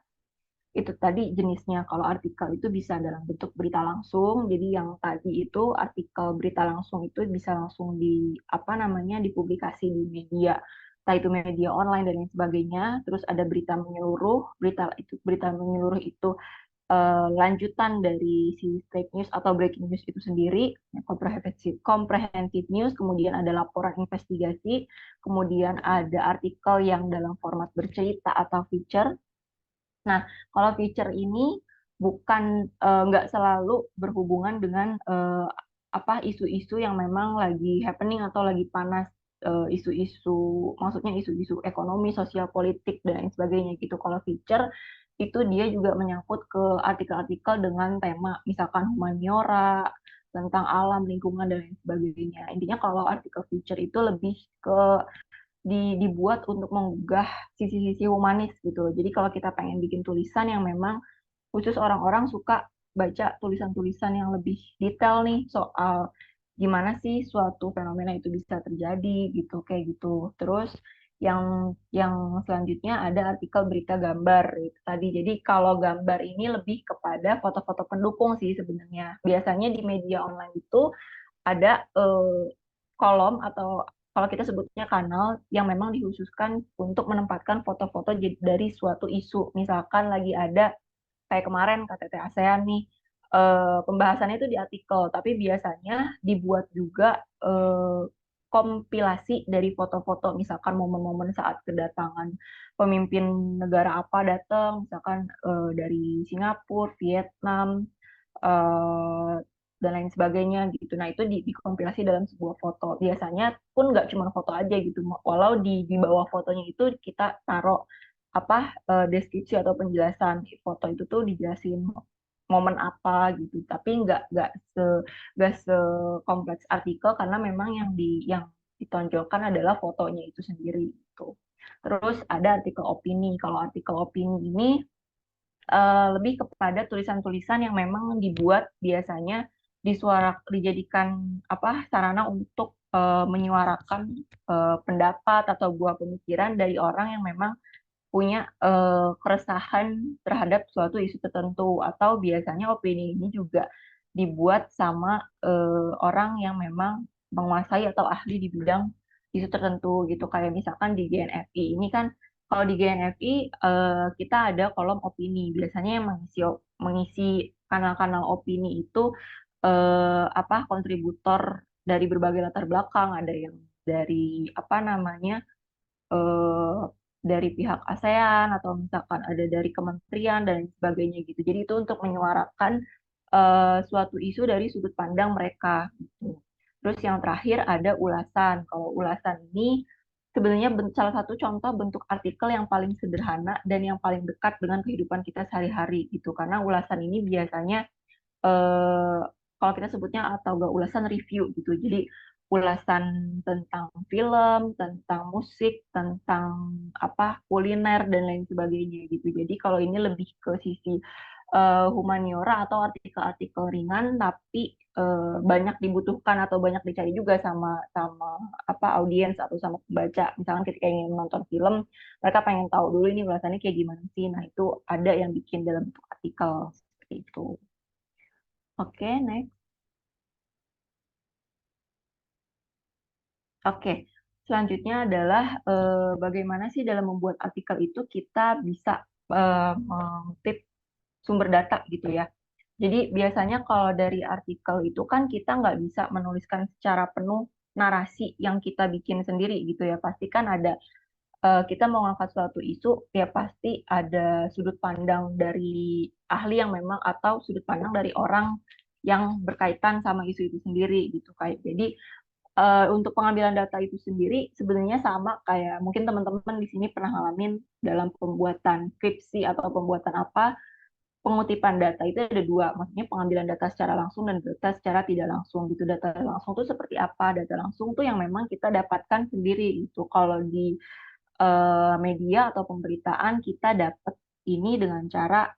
itu tadi jenisnya. Kalau artikel itu bisa dalam bentuk berita langsung. Jadi yang tadi itu artikel berita langsung itu bisa langsung dipublikasi di media, entah itu media online dan lain sebagainya. Terus ada berita menyeluruh. Berita menyeluruh itu lanjutan dari si fake news atau breaking news itu sendiri, comprehensive news, kemudian ada laporan investigasi, kemudian ada artikel yang dalam format bercerita atau feature. Nah, kalau feature ini bukan nggak selalu berhubungan dengan isu-isu yang memang lagi happening atau lagi panas, isu-isu, maksudnya isu-isu ekonomi, sosial, politik dan lain sebagainya gitu. Kalau feature itu dia juga menyangkut ke artikel-artikel dengan tema misalkan humaniora, tentang alam, lingkungan dan lain sebagainya. Intinya kalau artikel feature itu lebih ke dibuat untuk menggugah sisi-sisi humanis gitu. Jadi kalau kita pengen bikin tulisan yang memang khusus orang-orang suka baca tulisan-tulisan yang lebih detail nih soal gimana sih suatu fenomena itu bisa terjadi gitu, kayak gitu. Terus Yang selanjutnya ada artikel berita gambar itu tadi. Jadi kalau gambar ini lebih kepada foto-foto pendukung sih sebenarnya. Biasanya di media online itu ada kolom atau kalau kita sebutnya kanal yang memang dikhususkan untuk menempatkan foto-foto dari suatu isu. Misalkan lagi ada kayak kemarin KTT ASEAN nih, pembahasannya itu di artikel, tapi biasanya dibuat juga kompilasi dari foto-foto, misalkan momen-momen saat kedatangan pemimpin negara apa datang, misalkan dari Singapura, Vietnam, eh, dan lain sebagainya gitu. Nah itu dikompilasi dalam sebuah foto. Biasanya pun nggak cuma foto aja gitu, walau di bawah fotonya itu kita taruh apa deskripsi atau penjelasan foto itu tuh dijelasin momen apa gitu. Tapi nggak sekompleks artikel karena memang yang ditonjolkan adalah fotonya itu sendiri gitu. Terus ada artikel opini. Kalau artikel opini ini lebih kepada tulisan-tulisan yang memang dibuat biasanya dijadikan apa sarana untuk menyuarakan pendapat atau buah pemikiran dari orang yang memang punya keresahan terhadap suatu isu tertentu atau biasanya opini ini juga dibuat sama orang yang memang menguasai atau ahli di bidang isu tertentu gitu kayak misalkan di GNFI ini kan kalau di GNFI kita ada kolom opini biasanya yang mengisi kanal-kanal opini itu apa kontributor dari berbagai latar belakang ada yang dari apa namanya eh, dari pihak ASEAN atau misalkan ada dari kementerian dan sebagainya gitu. Jadi itu untuk menyuarakan suatu isu dari sudut pandang mereka gitu. Terus yang terakhir ada ulasan. Kalau ulasan ini sebenarnya salah satu contoh bentuk artikel yang paling sederhana dan yang paling dekat dengan kehidupan kita sehari-hari gitu. Karena ulasan ini biasanya eh, kalau kita sebutnya atau gak ulasan review gitu. Jadi ulasan tentang film, tentang musik, tentang apa kuliner dan lain sebagainya gitu. Jadi kalau ini lebih ke sisi humaniora atau artikel-artikel ringan tapi banyak dibutuhkan atau banyak dicari juga sama sama apa audiens atau sama pembaca. Misalkan ketika ingin menonton film, mereka pengen tahu dulu ini ulasannya kayak gimana sih. Nah, itu ada yang bikin dalam bentuk artikel seperti itu. Oke, next. Oke, selanjutnya adalah bagaimana sih dalam membuat artikel itu kita bisa mengutip sumber data gitu ya. Jadi biasanya kalau dari artikel itu kan kita nggak bisa menuliskan secara penuh narasi yang kita bikin sendiri gitu ya. Pasti kan ada kita mau ngangkat suatu isu ya pasti ada sudut pandang dari ahli yang memang atau sudut pandang dari orang yang berkaitan sama isu itu sendiri gitu kayak. Jadi untuk pengambilan data itu sendiri sebenarnya sama kayak mungkin teman-teman di sini pernah ngalamin dalam pembuatan skripsi atau pembuatan apa, pengutipan data itu ada dua, maksudnya pengambilan data secara langsung dan data secara tidak langsung gitu. Data langsung itu seperti apa? Data langsung tuh yang memang kita dapatkan sendiri gitu. Kalau di media atau pemberitaan kita dapat ini dengan cara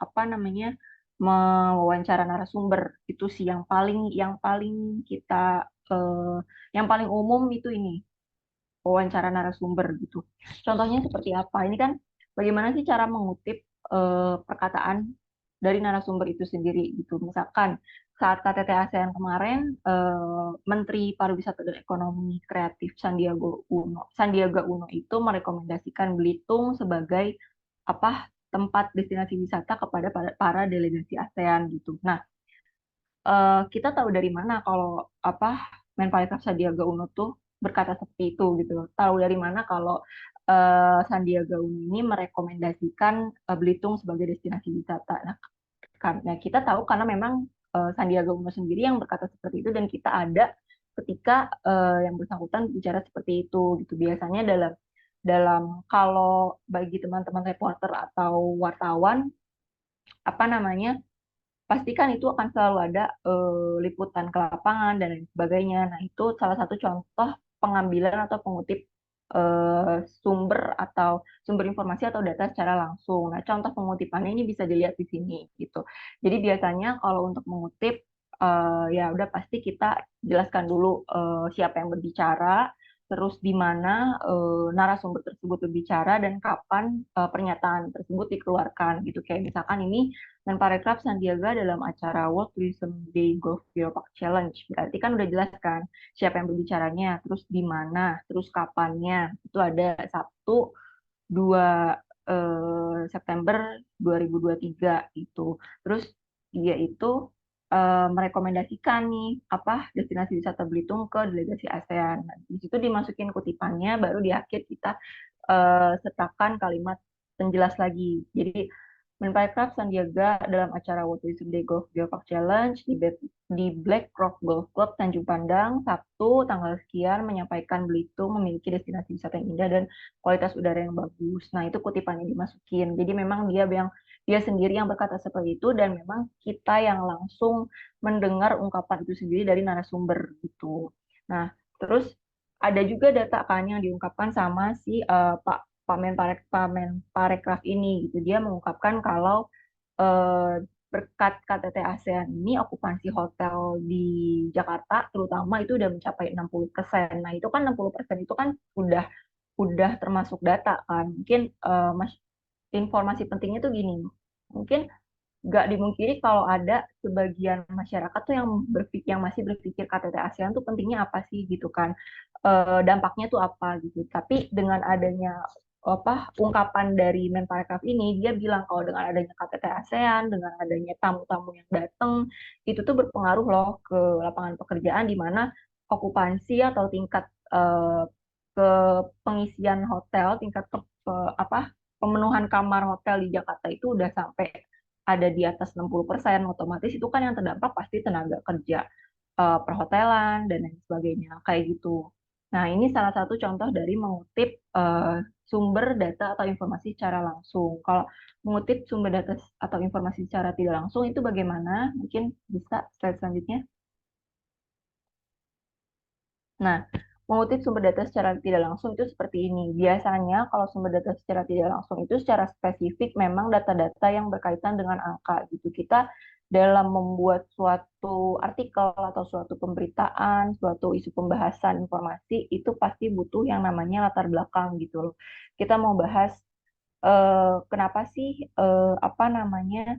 apa namanya mewawancara narasumber itu sih yang paling kita eh, yang paling umum itu ini wawancara narasumber gitu. Contohnya seperti apa? Ini kan bagaimana sih cara mengutip perkataan dari narasumber itu sendiri gitu. Misalkan saat KTT ASEAN kemarin, Menteri Pariwisata dan Ekonomi Kreatif Sandiaga Uno itu merekomendasikan Belitung sebagai apa tempat destinasi wisata kepada para delegasi ASEAN gitu. Nah, kita tahu dari mana kalau apa Menparekraf Sandiaga Uno tuh berkata seperti itu gitu. Tahu dari mana kalau Sandiaga Uno ini merekomendasikan Belitung sebagai destinasi wisata. Nah, karena kita tahu karena memang Sandiaga Uno sendiri yang berkata seperti itu dan kita ada ketika yang bersangkutan bicara seperti itu gitu. Biasanya dalam dalam kalau bagi teman-teman reporter atau wartawan apa namanya pastikan itu akan selalu ada liputan ke lapangan dan lain sebagainya. Nah, itu salah satu contoh pengambilan atau pengutip sumber atau sumber informasi atau data secara langsung. Nah, contoh pengutipannya ini bisa dilihat di sini gitu. Jadi biasanya kalau untuk mengutip ya udah pasti kita jelaskan dulu siapa yang berbicara, terus di mana narasumber tersebut berbicara dan kapan pernyataan tersebut dikeluarkan gitu. Kayak misalkan ini Menparekraf Sandiaga dalam acara World Tourism Day Golf Geopark Challenge. Berarti kan udah jelas kan siapa yang berbicaranya, terus di mana, terus kapannya. Itu ada Sabtu 2 September 2023 itu. Terus dia itu merekomendasikan nih apa destinasi wisata Belitung ke delegasi ASEAN. Nah, di situ dimasukin kutipannya, baru di akhir kita sertakan kalimat penjelas lagi. Jadi Menparekraf Sandiaga dalam acara World Tourism Day Golf Geopark Challenge di Black Rock Golf Club Tanjung Pandang, Sabtu, tanggal sekian, menyampaikan Belitung memiliki destinasi wisata yang indah dan kualitas udara yang bagus. Nah, itu kutipannya dimasukin. Jadi memang dia sendiri yang berkata seperti itu dan memang kita yang langsung mendengar ungkapan itu sendiri dari narasumber gitu. Nah, terus ada juga data kan yang diungkapkan sama si Pak Menparekraf ini gitu. Dia mengungkapkan kalau berkat KTT ASEAN ini okupansi hotel di Jakarta terutama itu udah mencapai 60%. Nah, itu kan 60% itu kan udah termasuk data kan. Mungkin informasi pentingnya tuh gini. Mungkin nggak dimungkiri kalau ada sebagian masyarakat tuh yang masih berpikir KTT ASEAN tuh pentingnya apa sih gitu kan. Dampaknya tuh apa gitu. Tapi dengan adanya ungkapan dari Menparekraf ini dia bilang kalau dengan adanya KTT ASEAN, dengan adanya tamu-tamu yang datang itu tuh berpengaruh loh ke lapangan pekerjaan di mana okupansi atau tingkat ke pengisian hotel, tingkat apa pemenuhan kamar hotel di Jakarta itu udah sampai ada di atas 60%, otomatis itu kan yang terdampak pasti tenaga kerja perhotelan dan lain sebagainya kayak gitu. Nah, ini salah satu contoh dari mengutip sumber data atau informasi secara langsung. Kalau mengutip sumber data atau informasi secara tidak langsung itu bagaimana? Mungkin bisa slide selanjutnya. Nah, mengutip sumber data secara tidak langsung itu seperti ini. Biasanya kalau sumber data secara tidak langsung itu secara spesifik memang data-data yang berkaitan dengan angka gitu. Kita dalam membuat suatu artikel atau suatu pemberitaan, suatu isu pembahasan informasi itu pasti butuh yang namanya latar belakang gitu loh. Kita mau bahas kenapa sih apa namanya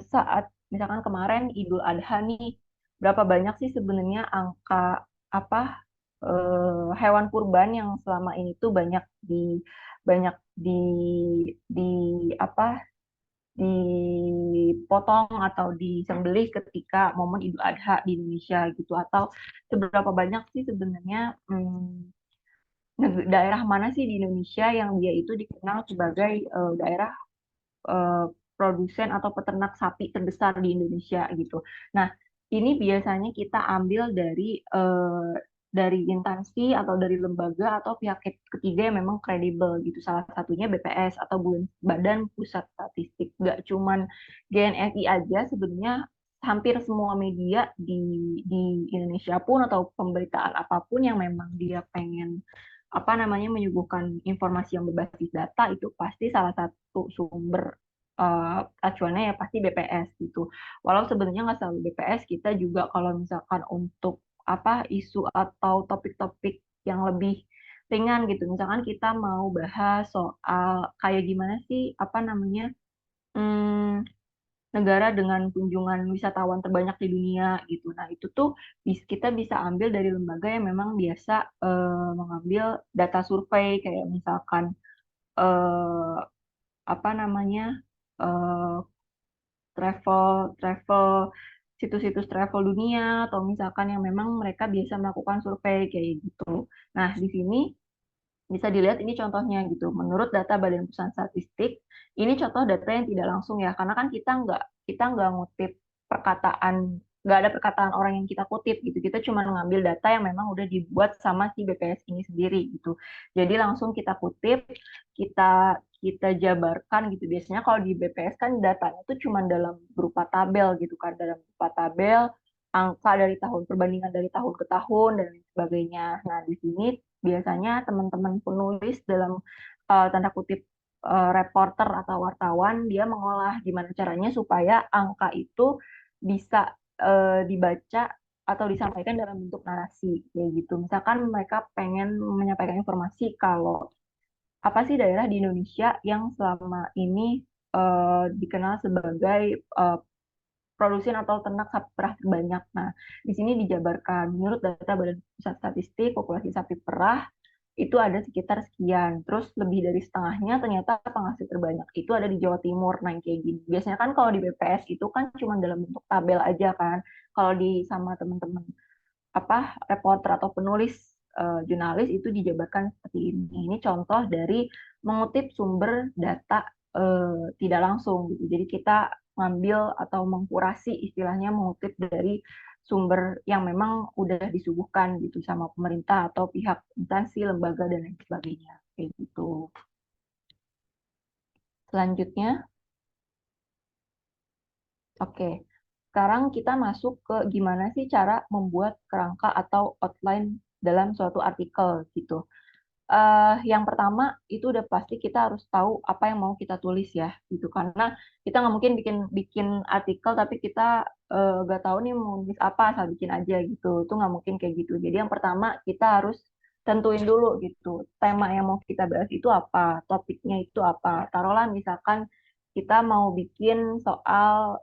saat misalkan kemarin Idul Adha nih, berapa banyak sih sebenarnya angka apa hewan kurban yang selama ini tuh banyak di apa dipotong atau disembelih ketika momen Idul Adha di Indonesia gitu, atau seberapa banyak sih sebenarnya daerah mana sih di Indonesia yang dia itu dikenal sebagai daerah eh, produsen atau peternak sapi terbesar di Indonesia gitu. Nah, ini biasanya kita ambil dari instansi atau dari lembaga atau pihak ketiga yang memang kredibel gitu. Salah satunya BPS atau Badan Pusat Statistik. Nggak cuman GNFI aja, sebenarnya hampir semua media di Indonesia pun atau pemberitaan apapun yang memang dia pengen apa namanya menyuguhkan informasi yang berbasis data itu pasti salah satu sumber acuannya ya pasti BPS gitu. Walau sebenarnya nggak selalu BPS, kita juga kalau misalkan untuk apa isu atau topik-topik yang lebih ringan gitu, misalkan kita mau bahas soal kayak gimana sih apa namanya hmm, negara dengan kunjungan wisatawan terbanyak di dunia gitu. Nah, itu tuh kita bisa ambil dari lembaga yang memang biasa mengambil data survei kayak misalkan eh, apa namanya eh, travel travel situs-situs travel dunia atau misalkan yang memang mereka biasa melakukan survei kayak gitu. Nah, di sini bisa dilihat ini contohnya gitu. Menurut data Badan Pusat Statistik, ini contoh data yang tidak langsung ya, karena kan kita nggak ngutip perkataan, nggak ada perkataan orang yang kita kutip gitu. Kita cuma mengambil data yang memang udah dibuat sama si BPS ini sendiri gitu. Jadi langsung kita kutip, kita kita jabarkan gitu. Biasanya kalau di BPS kan datanya itu cuma dalam berupa tabel gitu kan, dalam berupa tabel angka dari tahun perbandingan dari tahun ke tahun dan lain sebagainya. Nah, di sini biasanya teman-teman penulis dalam tanda kutip reporter atau wartawan dia mengolah gimana caranya supaya angka itu bisa dibaca atau disampaikan dalam bentuk narasi kayak gitu. Misalkan mereka pengen menyampaikan informasi kalau apa sih daerah di Indonesia yang selama ini dikenal sebagai produsen atau ternak sapi perah terbanyak. Nah, di sini dijabarkan menurut data Badan Pusat Statistik populasi sapi perah itu ada sekitar sekian. Terus lebih dari setengahnya ternyata penghasil terbanyak itu ada di Jawa Timur. Nah, yang kayak gini. Biasanya kan kalau di BPS itu kan cuma dalam bentuk tabel aja kan. Kalau di sama teman-teman apa reporter atau penulis jurnalis itu dijabarkan seperti ini. Ini contoh dari mengutip sumber data tidak langsung gitu. Jadi kita ngambil atau mengkurasi istilahnya mengutip dari sumber yang memang udah disuguhkan gitu sama pemerintah atau pihak instansi, lembaga dan lain sebagainya kayak gitu. Selanjutnya, oke. Sekarang kita masuk ke gimana sih cara membuat kerangka atau outline dalam suatu artikel gitu. Yang pertama itu udah pasti kita harus tahu apa yang mau kita tulis ya gitu karena kita nggak mungkin bikin bikin artikel tapi kita nggak tahu nih mau nulis apa asal bikin aja gitu itu nggak mungkin kayak gitu jadi yang pertama kita harus tentuin dulu gitu tema yang mau kita bahas itu apa topiknya itu apa taruhlah misalkan kita mau bikin soal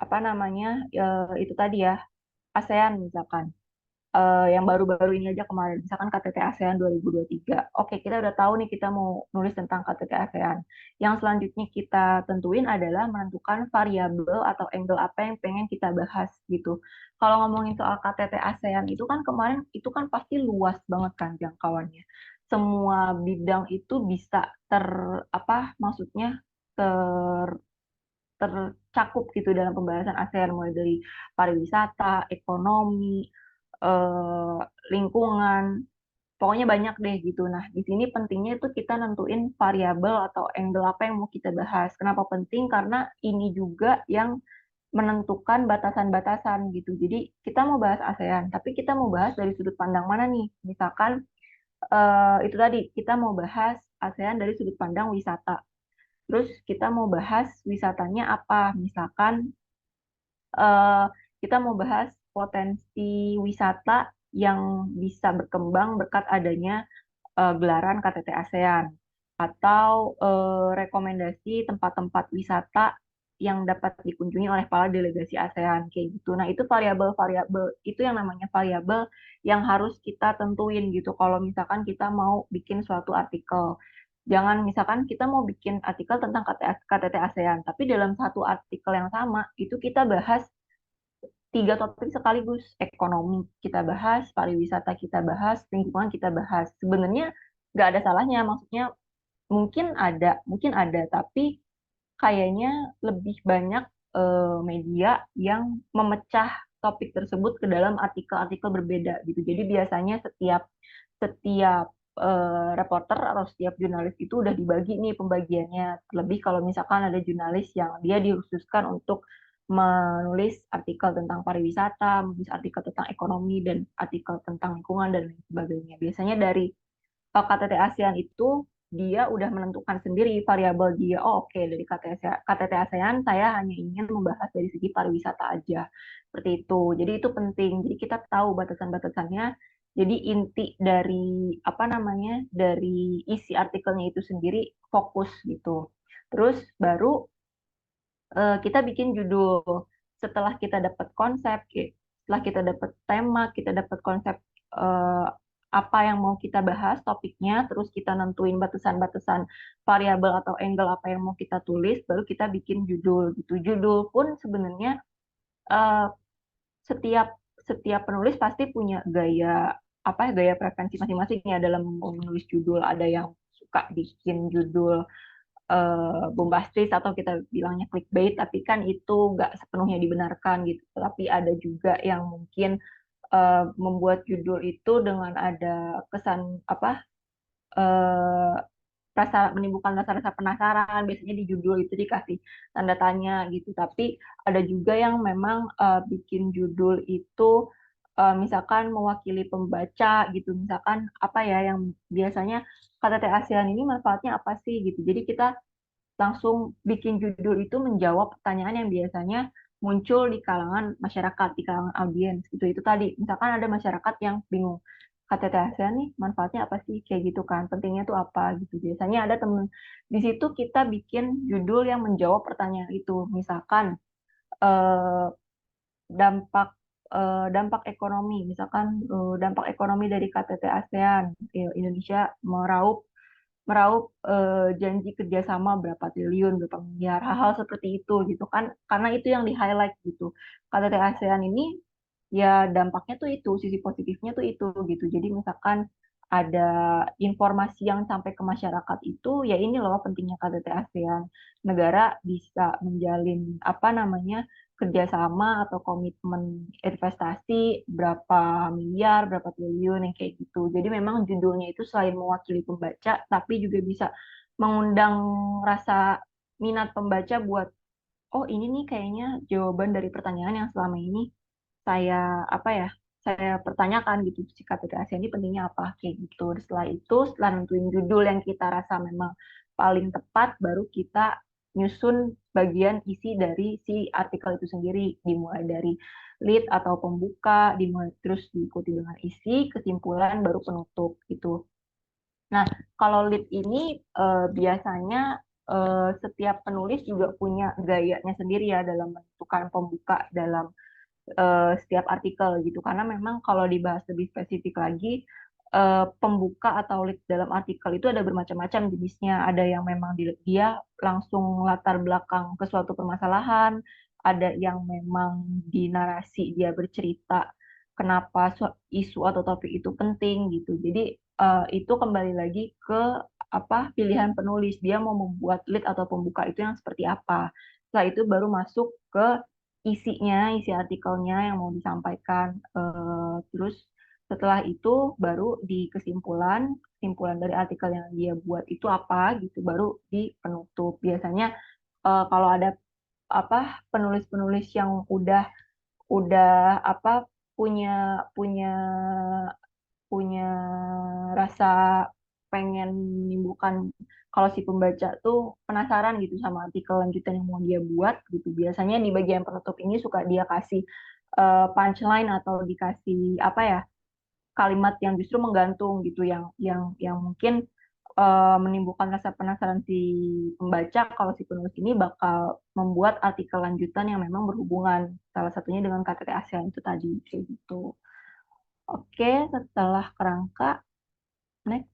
apa namanya itu tadi ya ASEAN misalkan yang baru-baru ini aja kemarin, misalkan KTT ASEAN 2023. Oke, kita udah tahu nih kita mau nulis tentang KTT ASEAN. Yang selanjutnya kita tentuin adalah menentukan variabel atau angle apa yang pengen kita bahas gitu. Kalau ngomongin soal KTT ASEAN itu kan kemarin itu kan pasti luas banget kan jangkauannya. Semua bidang itu bisa apa maksudnya ter tercakup gitu dalam pembahasan ASEAN mulai dari pariwisata, ekonomi, eh, lingkungan, pokoknya banyak deh gitu. Nah, di sini pentingnya itu kita nentuin variabel atau angle apa yang mau kita bahas. Kenapa penting? Karena ini juga yang menentukan batasan-batasan gitu. Jadi kita mau bahas ASEAN, tapi kita mau bahas dari sudut pandang mana nih? Misalkan itu tadi kita mau bahas ASEAN dari sudut pandang wisata. Terus kita mau bahas wisatanya apa? Misalkan eh, kita mau bahas potensi wisata yang bisa berkembang berkat adanya gelaran KTT ASEAN atau rekomendasi tempat-tempat wisata yang dapat dikunjungi oleh para delegasi ASEAN kayak gitu. Nah, itu variabel-variabel itu yang namanya variabel yang harus kita tentuin gitu. Kalau misalkan kita mau bikin suatu artikel. Jangan misalkan kita mau bikin artikel tentang KTT ASEAN, tapi dalam satu artikel yang sama itu kita bahas tiga topik sekaligus. Ekonomi kita bahas, pariwisata kita bahas, lingkungan kita bahas. Sebenarnya nggak ada salahnya, maksudnya mungkin ada, tapi kayaknya lebih banyak media yang memecah topik tersebut ke dalam artikel-artikel berbeda gitu. Jadi biasanya setiap setiap reporter atau setiap jurnalis itu udah dibagi nih pembagiannya. Terlebih kalau misalkan ada jurnalis yang dia dikhususkan untuk menulis artikel tentang pariwisata, menulis artikel tentang ekonomi dan artikel tentang lingkungan dan lain sebagainya. Biasanya dari KTT ASEAN itu dia udah menentukan sendiri variabel dia. Oh, oke, dari KTT ASEAN saya hanya ingin membahas dari segi pariwisata aja. Seperti itu. Jadi itu penting. Jadi kita tahu batasan-batasannya. Jadi inti dari apa namanya? Dari isi artikelnya itu sendiri fokus gitu. Terus baru kita bikin judul. Setelah kita dapat konsep, setelah kita dapat tema, kita dapat konsep eh, apa yang mau kita bahas, topiknya, terus kita nentuin batasan-batasan variabel atau angle apa yang mau kita tulis, baru kita bikin judul gitu. Judul pun sebenarnya eh, setiap setiap penulis pasti punya gaya apa ya gaya preferensi masing-masing ya dalam menulis judul. Ada yang suka bikin judul bombastis atau kita bilangnya clickbait, tapi kan itu nggak sepenuhnya dibenarkan gitu. Tapi ada juga yang mungkin membuat judul itu dengan ada kesan apa eh, rasa menimbulkan rasa-rasa penasaran. Biasanya di judul itu dikasih tanda tanya gitu. Tapi ada juga yang memang bikin judul itu misalkan mewakili pembaca gitu. Misalkan apa ya yang biasanya KTT ASEAN ini manfaatnya apa sih gitu. Jadi kita langsung bikin judul itu menjawab pertanyaan yang biasanya muncul di kalangan masyarakat, di kalangan audiens gitu. Itu tadi, misalkan ada masyarakat yang bingung, KTT ASEAN nih manfaatnya apa sih kayak gitu kan, pentingnya tuh apa gitu. Biasanya ada temen di situ kita bikin judul yang menjawab pertanyaan itu. Misalkan eh, dampak dampak ekonomi, misalkan dampak ekonomi dari KTT ASEAN, Indonesia meraup meraup janji kerjasama berapa triliun, berapa miliar, hal-hal seperti itu gitu kan, karena itu yang di-highlight gitu. KTT ASEAN ini ya dampaknya tuh itu, sisi positifnya tuh itu gitu. Jadi misalkan ada informasi yang sampai ke masyarakat itu, ya ini loh pentingnya KTT ASEAN. Negara bisa menjalin apa namanya kerjasama atau komitmen investasi berapa miliar, berapa triliun yang kayak gitu. Jadi memang judulnya itu selain mewakili pembaca, tapi juga bisa mengundang rasa minat pembaca buat, oh ini nih kayaknya jawaban dari pertanyaan yang selama ini saya apa ya saya pertanyakan gitu, si KTT ASEAN ini pentingnya apa kayak gitu. Setelah itu, setelah nentuin judul yang kita rasa memang paling tepat, baru kita nyusun bagian isi dari si artikel itu sendiri, dimulai dari lead atau pembuka, dimulai terus diikuti dengan isi, kesimpulan, baru penutup gitu. Nah, kalau lead ini biasanya setiap penulis juga punya gayanya sendiri ya dalam menentukan pembuka dalam setiap artikel gitu. Karena memang kalau dibahas lebih spesifik lagi, pembuka atau lead dalam artikel itu ada bermacam-macam jenisnya. Ada yang memang dia langsung latar belakang ke suatu permasalahan, ada yang memang di narasi dia bercerita kenapa isu atau topik itu penting gitu. Jadi itu kembali lagi ke apa pilihan penulis, dia mau membuat lead atau pembuka itu yang seperti apa. Setelah itu baru masuk ke isinya, isi artikelnya yang mau disampaikan. Terus setelah itu baru di kesimpulan, kesimpulan dari artikel yang dia buat itu apa gitu, baru di penutup. Biasanya kalau ada apa penulis-penulis yang udah apa punya punya punya rasa pengen menimbulkan kalau si pembaca tuh penasaran gitu sama artikel lanjutan yang mau dia buat gitu. Biasanya di bagian penutup ini suka dia kasih punchline atau dikasih apa ya kalimat yang justru menggantung gitu yang mungkin menimbulkan rasa penasaran si pembaca kalau si penulis ini bakal membuat artikel lanjutan yang memang berhubungan salah satunya dengan KTT ASEAN itu tadi kayak gitu. Oke, setelah kerangka, next.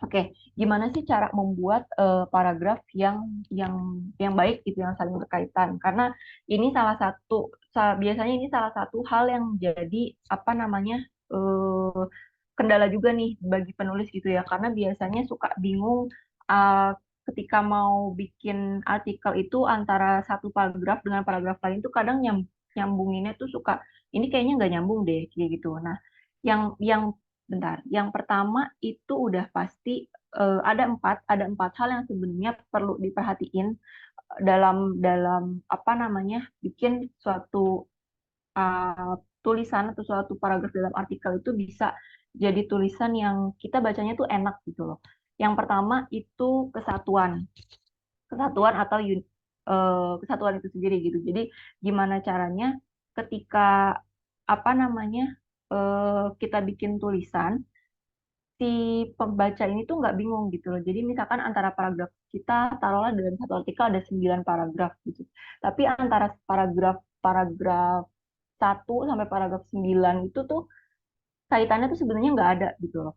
Oke, gimana sih cara membuat paragraf yang yang baik gitu, yang saling berkaitan? Karena ini salah satu biasanya ini salah satu hal yang jadi apa namanya eh, kendala juga nih bagi penulis gitu ya. Karena biasanya suka bingung uh, ketika mau bikin artikel itu antara satu paragraf dengan paragraf lain tuh kadang nyambunginnya tuh suka ini kayaknya nggak nyambung deh kayak gitu. Nah, yang bentar, yang pertama itu udah pasti ada empat hal yang sebenarnya perlu diperhatiin dalam dalam apa namanya bikin suatu uh, tulisan atau suatu paragraf dalam artikel itu bisa jadi tulisan yang kita bacanya tuh enak gitu loh. Yang pertama itu kesatuan, kesatuan atau kesatuan itu sendiri gitu. Jadi gimana caranya ketika apa namanya kita bikin tulisan si pembaca ini tuh nggak bingung gitu loh. Jadi misalkan antara paragraf kita taruhlah dalam satu artikel ada 9 paragraf gitu. Tapi antara paragraf 1 sampai paragraf 9 itu tuh kaitannya tuh sebenarnya nggak ada gitu loh.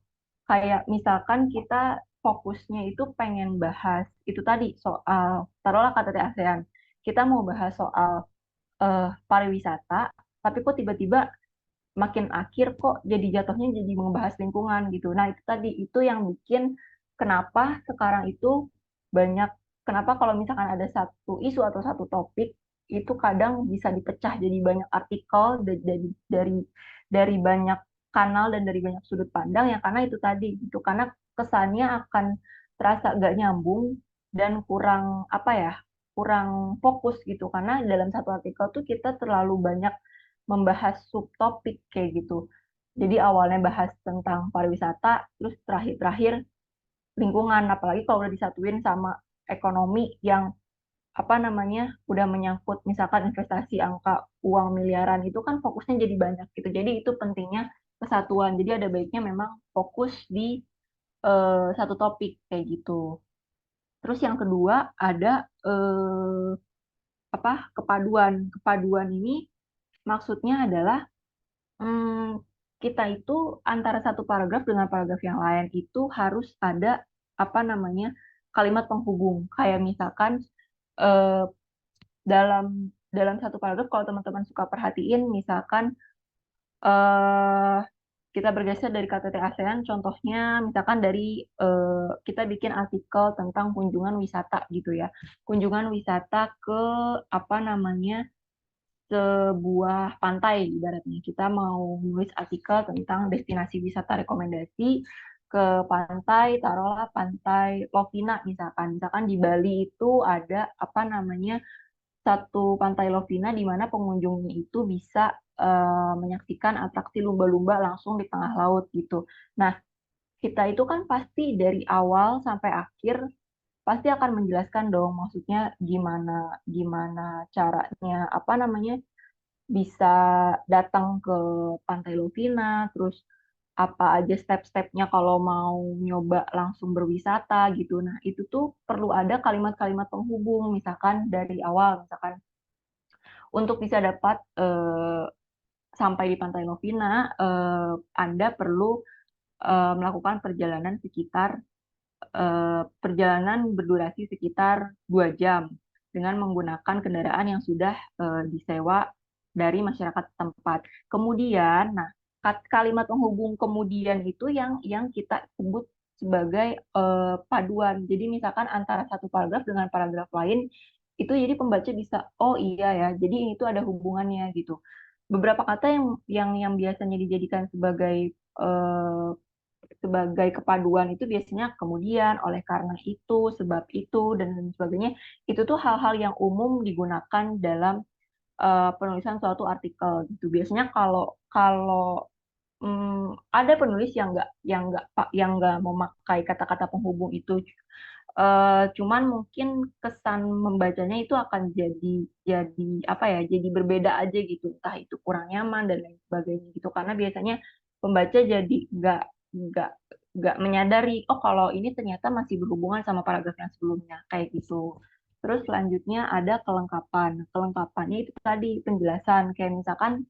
Kayak misalkan kita fokusnya itu pengen bahas itu tadi soal taruhlah KTT ASEAN. Kita mau bahas soal pariwisata, tapi kok tiba-tiba makin akhir kok jadi jatuhnya jadi membahas lingkungan gitu. Nah, itu tadi itu yang bikin kenapa sekarang itu banyak kenapa kalau misalkan ada satu isu atau satu topik itu kadang bisa dipecah jadi banyak artikel dari banyak kanal dan dari banyak sudut pandang ya karena itu tadi gitu. Karena kesannya akan terasa gak nyambung dan kurang apa ya? Kurang fokus gitu karena dalam satu artikel tuh kita terlalu banyak membahas subtopik kayak gitu. Jadi awalnya bahas tentang pariwisata, terus terakhir-terakhir lingkungan, apalagi kalau udah disatuin sama ekonomi yang apa namanya udah menyangkut misalkan investasi angka uang miliaran itu kan fokusnya jadi banyak gitu. Jadi itu pentingnya kesatuan. Jadi ada baiknya memang fokus di satu topik kayak gitu. Terus yang kedua ada apa kepaduan. Kepaduan ini maksudnya adalah kita itu antara satu paragraf dengan paragraf yang lain itu harus ada apa namanya kalimat penghubung. Kayak misalkan eh, dalam dalam satu paragraf kalau teman-teman suka perhatiin misalkan eh kita bergeser dari KTT ASEAN contohnya misalkan dari kita bikin artikel tentang kunjungan wisata gitu ya. Kunjungan wisata ke apa namanya sebuah pantai ibaratnya. Kita mau nulis artikel tentang destinasi wisata rekomendasi ke pantai, taruhlah pantai Lovina misalkan. Misalkan di Bali itu ada apa namanya satu pantai Lovina di mana pengunjungnya itu bisa menyaksikan atraksi lumba-lumba langsung di tengah laut gitu. Nah, kita itu kan pasti dari awal sampai akhir pasti akan menjelaskan dong, maksudnya gimana gimana caranya apa namanya bisa datang ke Pantai Lovina, terus apa aja step-stepnya kalau mau nyoba langsung berwisata gitu. Nah, itu tuh perlu ada kalimat-kalimat penghubung, misalkan dari awal, misalkan untuk bisa dapat sampai di Pantai Lovina, Anda perlu melakukan perjalanan sekitar perjalanan berdurasi sekitar 2 jam dengan menggunakan kendaraan yang sudah disewa dari masyarakat tempat. Kemudian, nah kalimat penghubung kemudian itu yang kita sebut sebagai paduan. Jadi misalkan antara satu paragraf dengan paragraf lain itu jadi pembaca bisa oh iya ya, jadi ini tuh ada hubungannya gitu. Beberapa kata yang biasanya dijadikan eh, sebagai kepaduan itu biasanya kemudian, oleh karena itu, sebab itu, dan lain sebagainya. Itu tuh hal-hal yang umum digunakan dalam penulisan suatu artikel gitu. Biasanya kalau kalau ada penulis yang nggak memakai kata-kata penghubung itu, cuman mungkin kesan membacanya itu akan jadi apa ya, jadi berbeda aja gitu, entah itu kurang nyaman dan lain sebagainya gitu. Karena biasanya pembaca jadi nggak nggak menyadari oh kalau ini ternyata masih berhubungan sama paragraf yang sebelumnya kayak gitu. Terus selanjutnya ada kelengkapan. Kelengkapannya itu tadi penjelasan kayak misalkan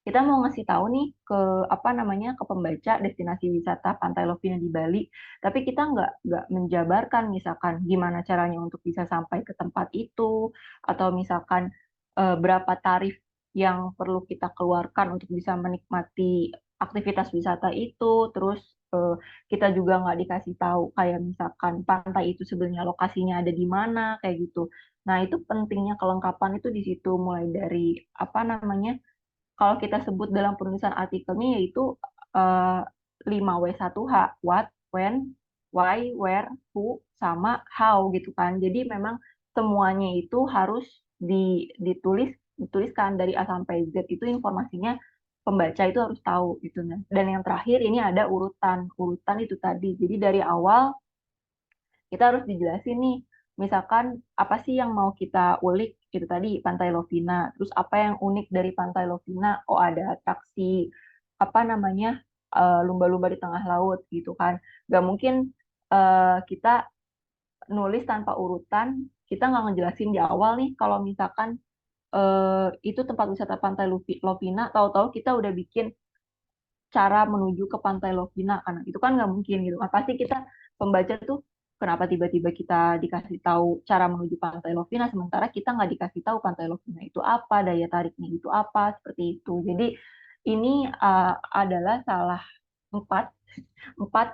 kita mau ngasih tahu nih ke apa namanya ke pembaca destinasi wisata Pantai Lovina di Bali, tapi kita nggak menjabarkan misalkan gimana caranya untuk bisa sampai ke tempat itu, atau misalkan berapa tarif yang perlu kita keluarkan untuk bisa menikmati aktivitas wisata itu, terus eh, kita juga nggak dikasih tahu kayak misalkan pantai itu sebenarnya lokasinya ada di mana kayak gitu. Nah, itu pentingnya kelengkapan itu di situ mulai dari apa namanya kalau kita sebut dalam penulisan artikelnya yaitu eh, 5W1H, what, when, why, where, who, sama how gitu kan. Jadi memang semuanya itu harus dituliskan dari A sampai Z itu informasinya pembaca itu harus tahu gitu. Nah. Dan yang terakhir ini ada urutan. Urutan itu tadi. Jadi dari awal kita harus dijelasin nih, misalkan apa sih yang mau kita ulik, itu tadi Pantai Lovina. Terus apa yang unik dari Pantai Lovina? Oh ada atraksi, apa namanya, lumba-lumba di tengah laut gitu kan. Gak mungkin kita nulis tanpa urutan, kita nggak ngejelasin di awal nih, kalau misalkan itu tempat wisata Pantai Lovina, tahu-tahu kita udah bikin cara menuju ke Pantai Lovina karena itu kan nggak mungkin gitu kan pasti kita pembaca tuh kenapa tiba-tiba kita dikasih tahu cara menuju Pantai Lovina sementara kita nggak dikasih tahu Pantai Lovina itu apa daya tariknya itu apa seperti itu jadi ini adalah salah empat empat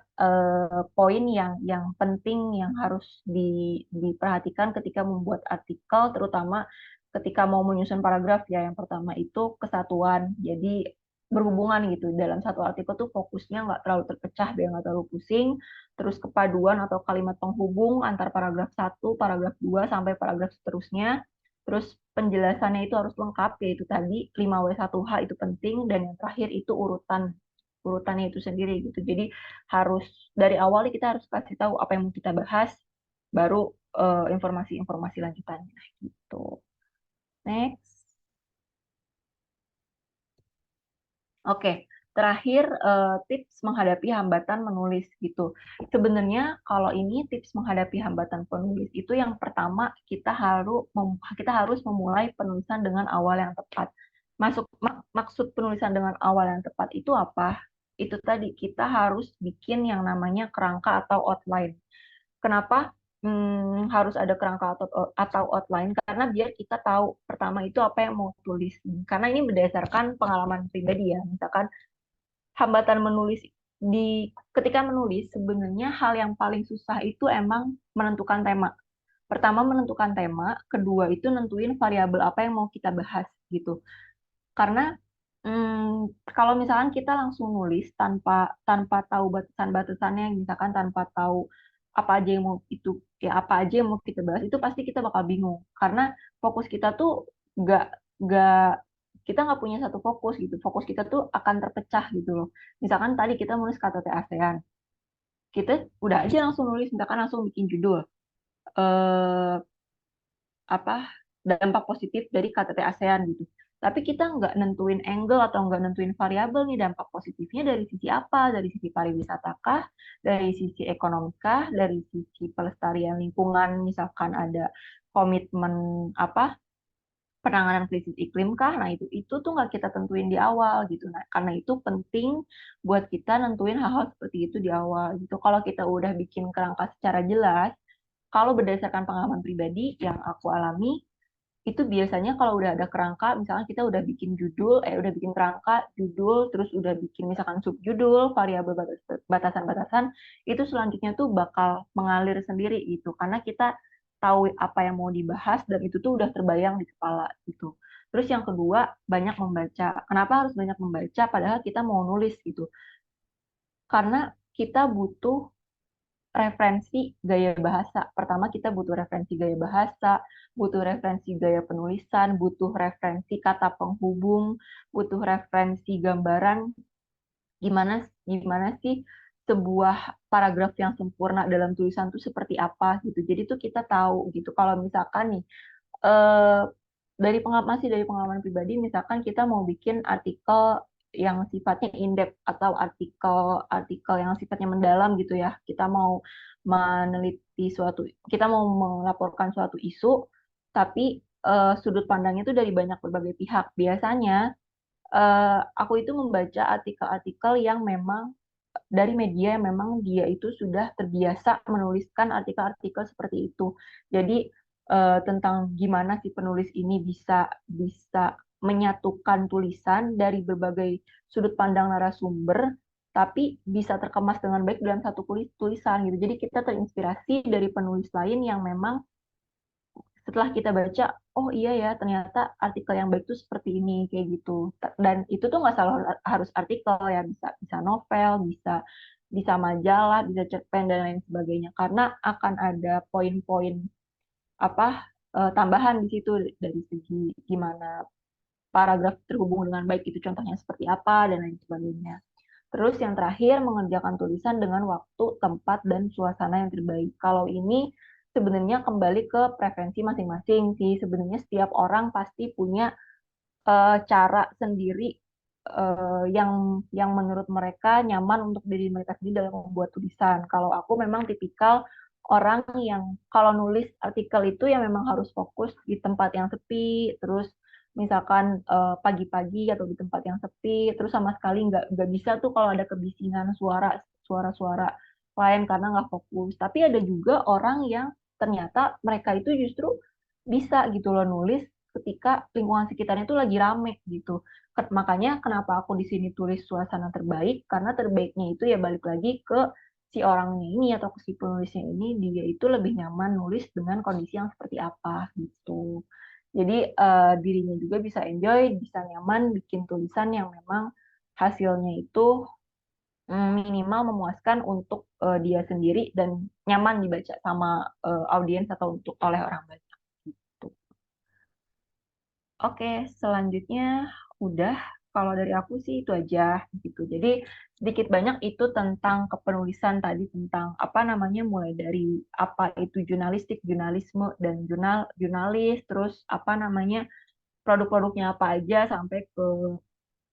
poin yang penting yang harus diperhatikan ketika membuat artikel terutama ketika mau menyusun paragraf ya yang pertama itu kesatuan jadi berhubungan gitu dalam satu artikel tuh fokusnya nggak terlalu terpecah biar nggak terlalu pusing terus kepaduan atau kalimat penghubung antar paragraf satu paragraf 2 sampai paragraf seterusnya terus penjelasannya itu harus lengkap yaitu tadi 5W1H itu penting dan yang terakhir itu urutannya itu sendiri gitu jadi harus dari awal kita harus kasih tahu apa yang mau kita bahas baru informasi-informasi lanjutannya gitu. Next. Oke, terakhir tips menghadapi hambatan menulis gitu. Sebenarnya kalau ini tips menghadapi hambatan penulis itu yang pertama kita harus memulai penulisan dengan awal yang tepat. Maksud penulisan dengan awal yang tepat itu apa? Itu tadi kita harus bikin yang namanya kerangka atau outline. Kenapa harus ada kerangka atau outline? Karena biar kita tahu pertama itu apa yang mau tulis. Karena ini berdasarkan pengalaman pribadi ya. Misalkan hambatan menulis ketika menulis sebenarnya hal yang paling susah itu emang menentukan tema. Pertama menentukan tema, kedua itu nentuin variabel apa yang mau kita bahas gitu. Karena kalau misalkan kita langsung nulis tanpa tanpa tahu batasan-batasannya, misalkan tanpa tahu apa aja yang mau itu ya apa aja yang mau kita bahas itu pasti kita bakal bingung karena fokus kita tuh nggak nggak kita nggak punya satu fokus gitu. Fokus kita tuh akan terpecah gitu loh. Misalkan tadi kita nulis KTT ASEAN, kita udah aja langsung nulis, misalkan langsung bikin judul eh apa dampak positif dari KTT ASEAN gitu. Tapi kita nggak nentuin angle atau nggak nentuin variabel nih dampak positifnya dari sisi apa? Dari sisi pariwisata kah? Dari sisi ekonomikah? Dari sisi pelestarian lingkungan, misalkan ada komitmen apa penanganan krisis iklim kah? Nah itu tuh nggak kita tentuin di awal gitu. Nah karena itu penting buat kita nentuin hal-hal seperti itu di awal gitu. Kalau kita udah bikin kerangka secara jelas, kalau berdasarkan pengalaman pribadi yang aku alami, itu biasanya kalau udah ada kerangka, misalnya kita udah bikin judul, udah bikin kerangka, judul, terus udah bikin misalkan subjudul, variabel batasan-batasan, itu selanjutnya tuh bakal mengalir sendiri gitu, karena kita tahu apa yang mau dibahas dan itu tuh udah terbayang di kepala gitu. Terus yang kedua, banyak membaca. Kenapa harus banyak membaca? Padahal kita mau nulis gitu. Karena kita butuh referensi gaya bahasa. Pertama, kita butuh referensi gaya bahasa, butuh referensi gaya penulisan, butuh referensi kata penghubung, butuh referensi gambaran. Gimana gimana sih sebuah paragraf yang sempurna dalam tulisan itu seperti apa gitu. Jadi tuh kita tahu gitu. Kalau misalkan nih eh, masih dari pengalaman pribadi, misalkan kita mau bikin artikel yang sifatnya in-depth atau artikel yang sifatnya mendalam gitu ya. Meneliti suatu, kita mau melaporkan suatu isu, tapi sudut pandangnya itu dari banyak berbagai pihak. Biasanya aku itu membaca artikel-artikel yang memang dari media yang memang dia itu sudah terbiasa menuliskan artikel-artikel seperti itu. Jadi tentang gimana si penulis ini bisa bisa menyatukan tulisan dari berbagai sudut pandang narasumber, tapi bisa terkemas dengan baik dalam satu tulisan gitu. Jadi kita terinspirasi dari penulis lain yang memang setelah kita baca, oh iya ya, ternyata artikel yang baik itu seperti ini, kayak gitu. Dan itu tuh nggak selalu harus artikel ya, bisa bisa novel, bisa bisa majalah, bisa cerpen dan lain sebagainya. Karena akan ada poin-poin apa tambahan di situ dari segi gimana paragraf terhubung dengan baik itu contohnya seperti apa dan lain sebagainya. Terus yang terakhir, mengerjakan tulisan dengan waktu, tempat, dan suasana yang terbaik. Kalau ini sebenarnya kembali ke preferensi masing-masing sih. Sebenarnya setiap orang pasti punya cara sendiri yang menurut mereka nyaman untuk diri mereka sendiri dalam membuat tulisan. Kalau aku memang tipikal orang yang kalau nulis artikel itu yang memang harus fokus di tempat yang sepi, terus misalkan pagi-pagi atau di tempat yang sepi, terus sama sekali nggak bisa tuh kalau ada kebisingan suara-suara lain karena nggak fokus. Tapi ada juga orang yang ternyata mereka itu justru bisa gitu loh nulis ketika lingkungan sekitarnya itu lagi rame gitu. Makanya kenapa aku di sini tulis suasana terbaik, karena terbaiknya itu ya balik lagi ke si orangnya ini atau ke si penulisnya ini, dia itu lebih nyaman nulis dengan kondisi yang seperti apa gitu. Jadi dirinya juga bisa enjoy, bisa nyaman bikin tulisan yang memang hasilnya itu minimal memuaskan untuk dia sendiri dan nyaman dibaca sama audiens atau untuk oleh orang banyak gitu. Oke, selanjutnya udah. kalau dari aku sih itu aja gitu. Jadi sedikit banyak itu tentang kepenulisan tadi, tentang apa namanya, mulai dari apa itu jurnalistik, jurnalisme dan jurnalis, terus apa namanya, produk-produknya apa aja, sampai ke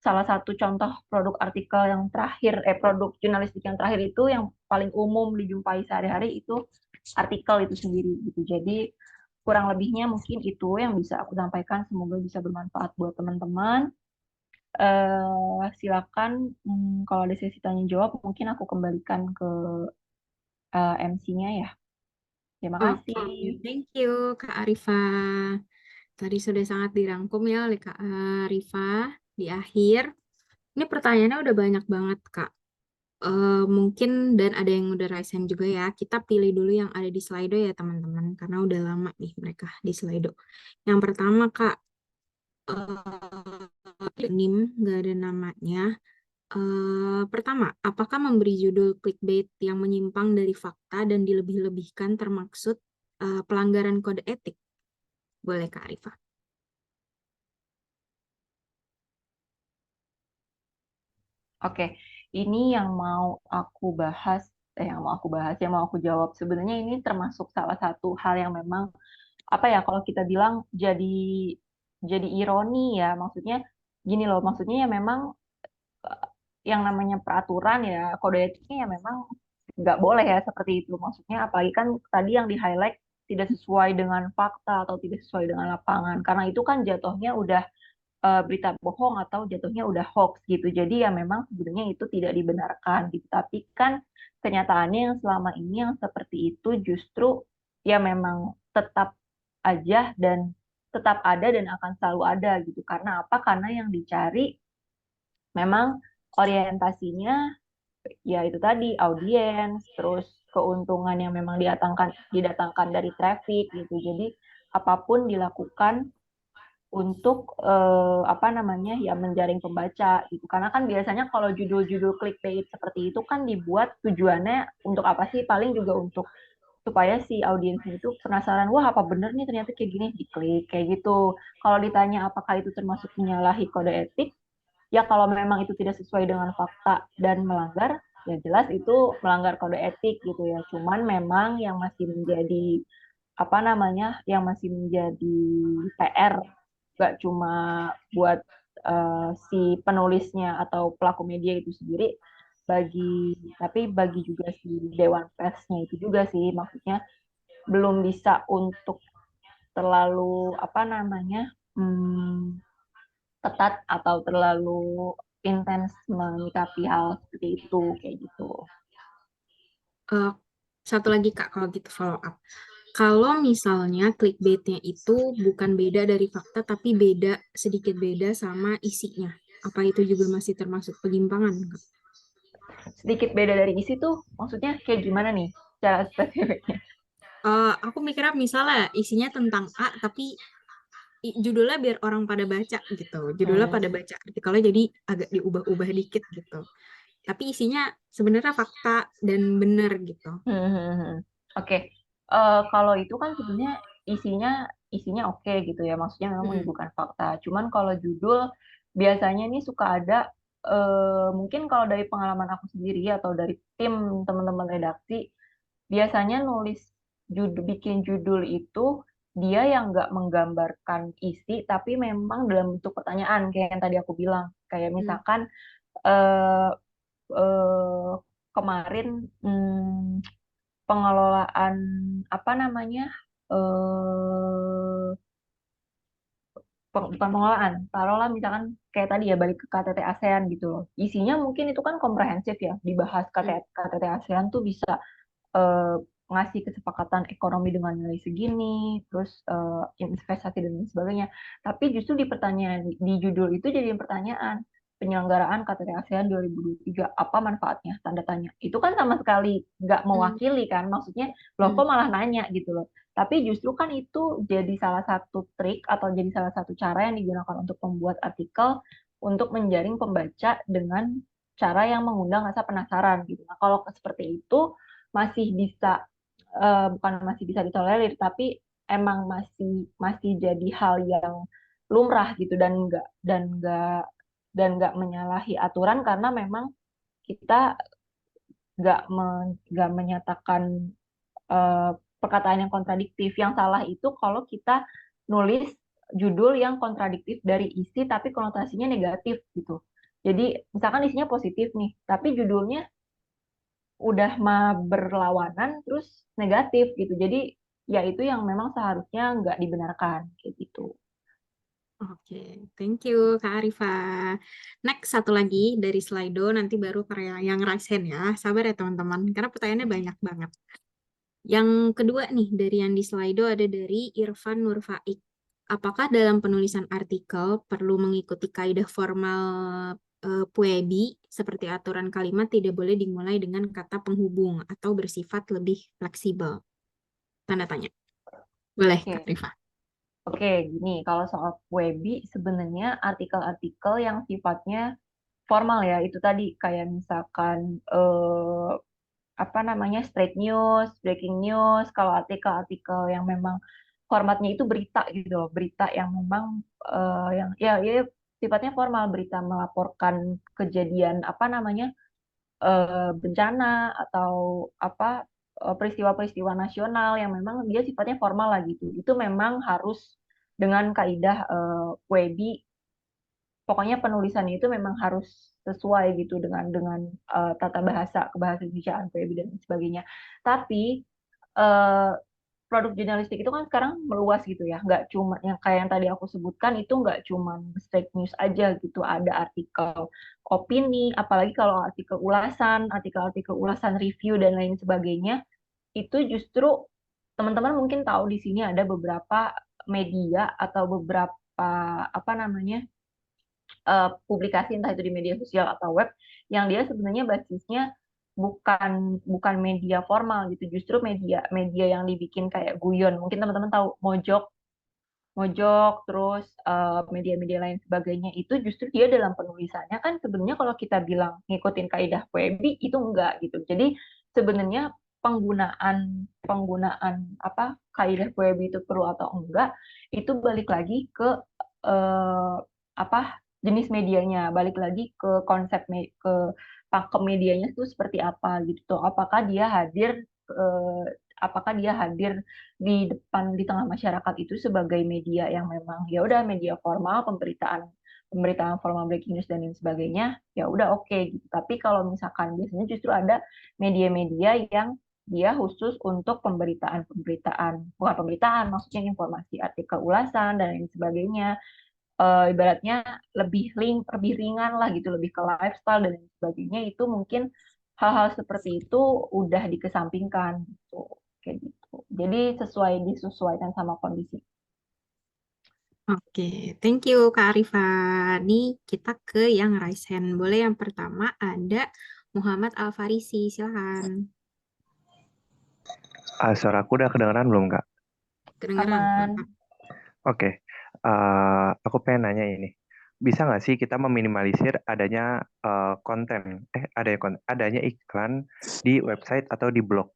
salah satu contoh produk artikel yang terakhir, produk jurnalistik yang terakhir itu yang paling umum dijumpai sehari-hari itu artikel itu sendiri gitu. Jadi kurang lebihnya mungkin itu yang bisa aku sampaikan. Semoga bisa bermanfaat buat teman-teman. Silakan, kalau ada sesi tanya jawab mungkin aku kembalikan ke MC-nya ya. Terima Oke, kasih. thank you Kak Arifa. Tadi sudah sangat dirangkum ya oleh Kak Arifa di akhir. Ini pertanyaannya udah banyak banget, Kak. Mungkin dan ada yang udah raise hand juga ya. Kita pilih dulu yang ada di Slido ya, teman-teman. Karena udah lama nih mereka di Slido. Yang pertama, Kak, NIM nggak ada namanya. Pertama, apakah memberi judul clickbait yang menyimpang dari fakta dan dilebih-lebihkan termaksud pelanggaran kode etik? Boleh, Kak Arifa. Oke, ini yang mau aku bahas, yang mau aku jawab. Sebenarnya ini termasuk salah satu hal yang memang apa ya, kalau kita bilang jadi ironi ya, maksudnya gini loh, maksudnya ya memang eh, yang namanya peraturan ya, kode etiknya ya memang nggak boleh ya seperti itu. Maksudnya apalagi kan tadi yang di highlight tidak sesuai dengan fakta atau tidak sesuai dengan lapangan, karena itu kan jatuhnya udah berita bohong atau jatuhnya udah hoax gitu. Jadi ya memang sebenarnya itu tidak dibenarkan gitu. Tapi kan kenyataannya yang selama ini yang seperti itu justru ya memang tetap aja dan tetap ada dan akan selalu ada gitu. Karena apa? Karena yang dicari memang orientasinya ya itu tadi, audiens, terus keuntungan yang memang didatangkan dari traffic gitu. Jadi apapun dilakukan untuk apa namanya, ya menjaring pembaca gitu. Karena kan biasanya kalau judul-judul clickbait seperti itu kan dibuat tujuannya untuk apa sih? Paling juga untuk supaya si audiensnya itu penasaran, wah apa bener nih ternyata kayak gini, diklik kayak gitu. Kalau ditanya apakah itu termasuk menyalahi kode etik, ya kalau memang itu tidak sesuai dengan fakta dan melanggar, ya jelas itu melanggar kode etik gitu ya. Cuman memang yang masih menjadi apa namanya, yang masih menjadi PR, gak cuma buat si penulisnya atau pelaku media itu sendiri, tapi bagi juga si dewan persnya itu juga sih, maksudnya belum bisa untuk terlalu apa namanya, ketat atau terlalu intens menyikapi hal seperti itu kayak gitu. Eh, Satu lagi Kak, kalau gitu follow up. Kalau misalnya clickbaitnya itu bukan beda dari fakta, tapi beda sedikit beda sama isinya, apa itu juga masih termasuk penyimpangan, Kak? Sedikit beda dari isi tuh maksudnya kayak gimana nih cara spesifiknya? Aku mikirnya misalnya isinya tentang A, tapi judulnya biar orang pada baca gitu. Judulnya Hmm. pada baca artikelnya jadi agak diubah-ubah dikit gitu. Tapi isinya sebenarnya fakta dan benar gitu. Hmm, hmm, hmm. Oke. Kalau itu kan sebenarnya isinya isinya oke gitu ya. Maksudnya memang Mm-mm. menyebutkan fakta. Cuman kalau judul biasanya ini suka ada, mungkin kalau dari pengalaman aku sendiri atau dari tim teman-teman redaksi, biasanya nulis bikin judul itu dia yang nggak menggambarkan isi, tapi memang dalam bentuk pertanyaan kayak yang tadi aku bilang. Kayak Mm. misalkan eh, eh, kemarin, pengelolaan apa namanya, eh bukan pengelolaan, taruhlah misalkan kayak tadi ya, balik ke KTT ASEAN gitu loh. Isinya mungkin itu kan komprehensif ya, dibahas Mm. KTT ASEAN tuh bisa eh, ngasih kesepakatan ekonomi dengan nilai segini, terus investasi dan lain sebagainya. Tapi justru di pertanyaan di judul itu jadi pertanyaan, penyelenggaraan KTT ASEAN 2023 apa manfaatnya? Tanda tanya. Itu kan sama sekali nggak Mm. mewakili kan, maksudnya loh Mm. kok malah nanya gitu loh. Tapi justru kan itu jadi salah satu trik atau jadi salah satu cara yang digunakan untuk membuat artikel untuk menjaring pembaca dengan cara yang mengundang rasa penasaran gitu. Nah, kalau seperti itu masih bisa, bukan masih bisa ditolerir, tapi emang masih masih jadi hal yang lumrah gitu, dan enggak dan nggak menyalahi aturan karena memang kita nggak menyatakan eh, perkataan yang kontradiktif. Yang salah itu kalau kita nulis judul yang kontradiktif dari isi tapi konotasinya negatif gitu. Jadi misalkan isinya positif nih, tapi judulnya udah berlawanan terus negatif gitu. Jadi ya itu yang memang seharusnya nggak dibenarkan kayak gitu. Oke, thank you Kak Arifa. Next, satu lagi dari Slido, nanti baru karya yang raise hand ya. Sabar ya teman-teman, karena pertanyaannya banyak banget. Yang kedua nih, dari yang di Slido ada dari Irfan Nurfaik. Apakah dalam penulisan artikel perlu mengikuti kaidah formal Puebi, seperti aturan kalimat tidak boleh dimulai dengan kata penghubung atau bersifat lebih fleksibel? Tanda tanya. Boleh, Kak Oke. Rifa. Oke, gini, kalau soal Webi sebenarnya artikel-artikel yang sifatnya formal ya, itu tadi kayak misalkan apa namanya straight news, breaking news, kalau artikel-artikel yang memang formatnya itu berita gitu loh, berita yang memang yang ya sifatnya formal, berita melaporkan kejadian apa namanya bencana atau apa peristiwa-peristiwa nasional yang memang dia sifatnya formal lah gitu. Itu memang harus dengan kaidah WEBI, pokoknya penulisannya itu memang harus sesuai gitu dengan tata bahasa kebahasaan WEBI dan sebagainya. Tapi eh, produk jurnalistik itu kan sekarang meluas gitu ya, nggak cuma yang kayak yang tadi aku sebutkan itu nggak cuma straight news aja gitu, ada artikel opini, apalagi kalau artikel-artikel ulasan review dan lain sebagainya, itu justru teman-teman mungkin tahu di sini ada beberapa media atau beberapa apa namanya publikasi entah itu di media sosial atau web yang dia sebenarnya basisnya bukan media formal gitu, justru media media yang dibikin kayak guyon. Mungkin teman-teman tahu Mojok, Mojok, terus media-media lain sebagainya itu justru dia dalam penulisannya kan sebenarnya kalau kita bilang ngikutin kaidah WEBI itu enggak gitu. Jadi sebenarnya penggunaan penggunaan apa kaidah WEBI itu perlu atau enggak itu balik lagi ke eh, apa jenis medianya, balik lagi ke konsep ke pakem medianya itu seperti apa gitu. Apakah dia hadir eh, apakah dia hadir di depan di tengah masyarakat itu sebagai media yang memang ya udah media formal pemberitaan pemberitaan formal breaking news dan lain sebagainya ya udah oke gitu. Tapi kalau misalkan biasanya justru ada media-media yang dia khusus untuk pemberitaan-pemberitaan, bukan pemberitaan maksudnya informasi artikel ulasan dan lain sebagainya. Ibaratnya lebih ringan lah gitu, lebih ke lifestyle dan lain sebagainya, itu mungkin hal-hal seperti itu udah dikesampingkan gitu kayak gitu. Jadi disesuaikan sama kondisi. Oke, thank you Kak Arifa. Nih kita ke yang raise hand. Boleh yang pertama ada Muhammad Al-Farisi, silahkan. Suaraku udah kedengeran belum, Kak? Kedengeran, mantap. Aman. Oke, aku pengen nanya ini. Bisa nggak sih kita meminimalisir adanya konten, adanya iklan di website atau di blog?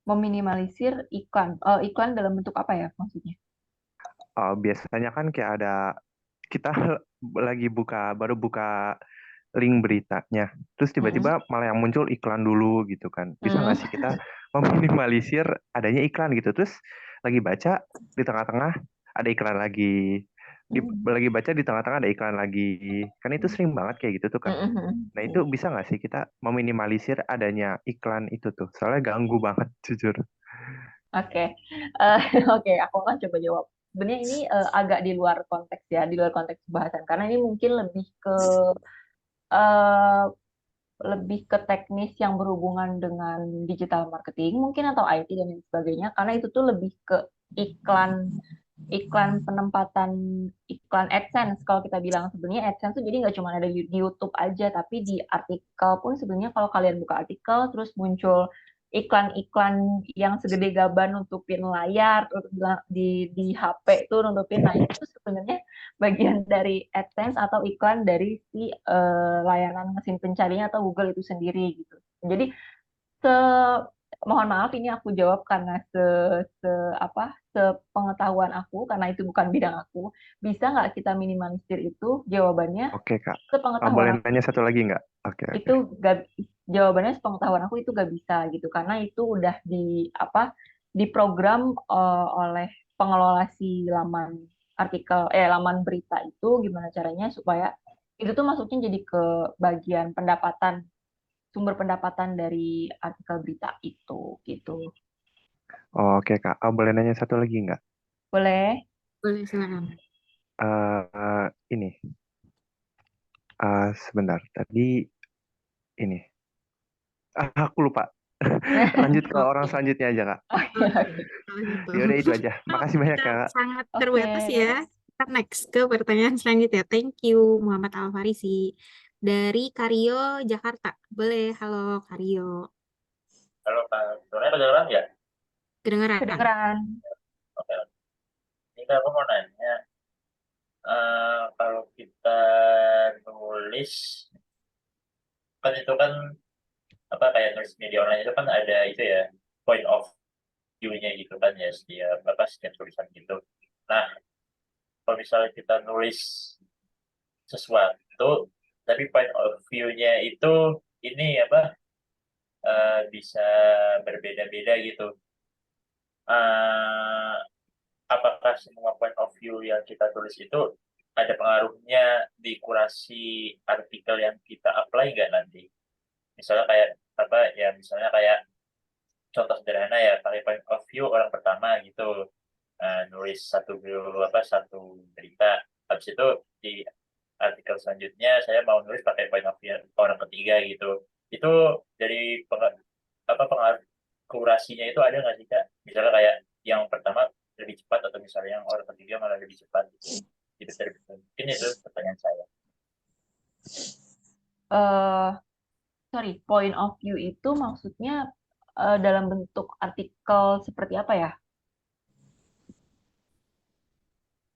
Meminimalisir iklan. Iklan dalam bentuk apa ya maksudnya? Biasanya kan kayak ada, kita lagi baru buka link beritanya, terus Mm-mm. tiba-tiba malah yang muncul iklan dulu gitu kan. Bisa nggak Mm. sih kita meminimalisir adanya iklan gitu, terus lagi baca di tengah-tengah ada iklan lagi, lagi baca di tengah-tengah ada iklan lagi, kan itu sering banget kayak gitu tuh Kak. Mm-mm. Nah itu bisa nggak sih kita meminimalisir adanya iklan itu tuh, soalnya ganggu banget jujur. Oke. Eh, oke, aku akan coba jawab. Sebenarnya ini agak di luar konteks ya, di luar konteks bahasan karena ini mungkin eh, lebih ke teknis yang berhubungan dengan digital marketing mungkin atau IT dan lain sebagainya, karena itu tuh lebih ke iklan iklan penempatan iklan AdSense. Kalau kita bilang sebenarnya AdSense tuh jadi nggak cuma ada di YouTube aja, tapi di artikel pun sebenarnya kalau kalian buka artikel terus muncul iklan-iklan yang segede gaban nutupin layar di HP itu nutupin, nah itu sebenarnya bagian dari AdSense atau iklan dari si layanan mesin pencarian atau Google itu sendiri gitu. Jadi se mohon maaf ini aku jawab karena se apa sepengetahuan aku karena itu bukan bidang aku. Bisa nggak kita minimalisir itu? Jawabannya Oke, Kak. sepengetahuan Boleh aku nanya satu lagi nggak? Oke, oke. itu gak, jawabannya sepengetahuan aku itu gak bisa gitu karena itu udah diprogram oleh pengelola si laman berita itu gimana caranya supaya itu tuh masuknya jadi ke bagian pendapatan sumber pendapatan dari artikel berita itu gitu. Oke, Kak. Boleh nanya satu lagi nggak? Boleh? Boleh, silakan. Ini, sebentar. Tadi ini. Aku lupa. Lanjut ke orang Oke, selanjutnya aja, Kak. oke, Oke, oke. kalau gitu. Ya udah itu aja. Makasih banyak, Kita Kak. sangat Oke. terbatas ya. Kita next ke pertanyaan selanjutnya. Thank you, Muhammad Alfarisi. Dari Karyo, Jakarta. Boleh, halo Karyo. Kalau Kak, sebenarnya kedengeran nggak? Kedengeran? Kedengeran. Oke. Ini Kak, aku mau nanya, kalau kita nulis, kan itu kan apa kayak nulis media online itu kan ada itu ya point of view-nya gitu kan ya setiap tulisan gitu. Nah, kalau misalnya kita nulis sesuatu, tapi point of view-nya itu ini apa bisa berbeda-beda gitu. Eh, apakah semua point of view yang kita tulis itu ada pengaruhnya di kurasi artikel yang kita apply nggak nanti? Misalnya kayak apa ya, misalnya kayak contoh sederhana ya, pakai point of view orang pertama gitu, nulis satu berita, habis itu di artikel selanjutnya saya mau nulis pakai point of view orang ketiga gitu. Itu dari pengaruh kurasinya itu ada nggak sih Kak? Misalnya kayak yang pertama lebih cepat atau misalnya yang orang ketiga malah lebih cepat gitu. Gitu mungkin itu pertanyaan saya. eh Sorry, point of view itu maksudnya dalam bentuk artikel seperti apa ya?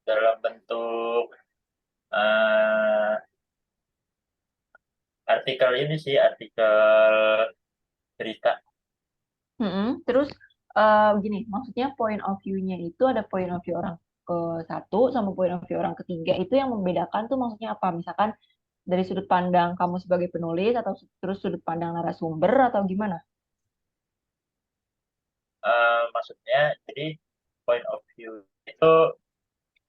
Dalam bentuk eh, artikel ini sih, artikel berita. Terus gini, maksudnya point of view-nya itu ada point of view orang ke satu sama point of view orang ketiga itu yang membedakan tuh maksudnya apa? Misalkan dari sudut pandang kamu sebagai penulis atau terus sudut pandang narasumber atau gimana? Maksudnya jadi point of view itu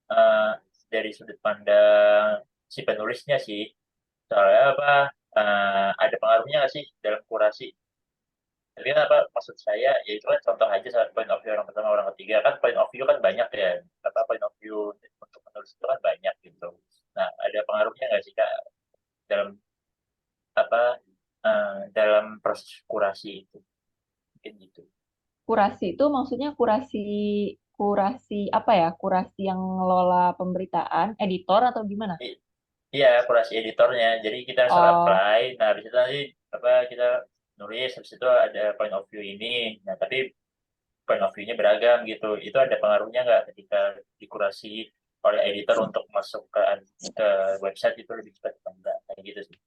eh, dari sudut pandang si penulisnya sih. Soalnya apa? Ada pengaruhnya nggak sih dalam kurasi? Tapi kan apa maksud saya, ya itu kan contoh aja saat point of view orang pertama orang ketiga kan point of view kan banyak ya, apa point of view untuk menulis itu kan banyak gitu. Nah, ada pengaruhnya nggak sih Kak dalam apa dalam proses kurasi itu, mungkin gitu. Kurasi itu maksudnya kurasi kurasi apa ya? Kurasi yang ngelola pemberitaan, editor atau gimana? I- Iya, kurasi editornya. Jadi kita asal Oh, apply, nah habis itu nanti apa kita nulis, habis itu ada point of view ini. Nah, tapi point of view-nya beragam gitu. Itu ada pengaruhnya nggak ketika dikurasi oleh editor untuk masuk ke website itu lebih cepat atau enggak? Kayak gitu sih.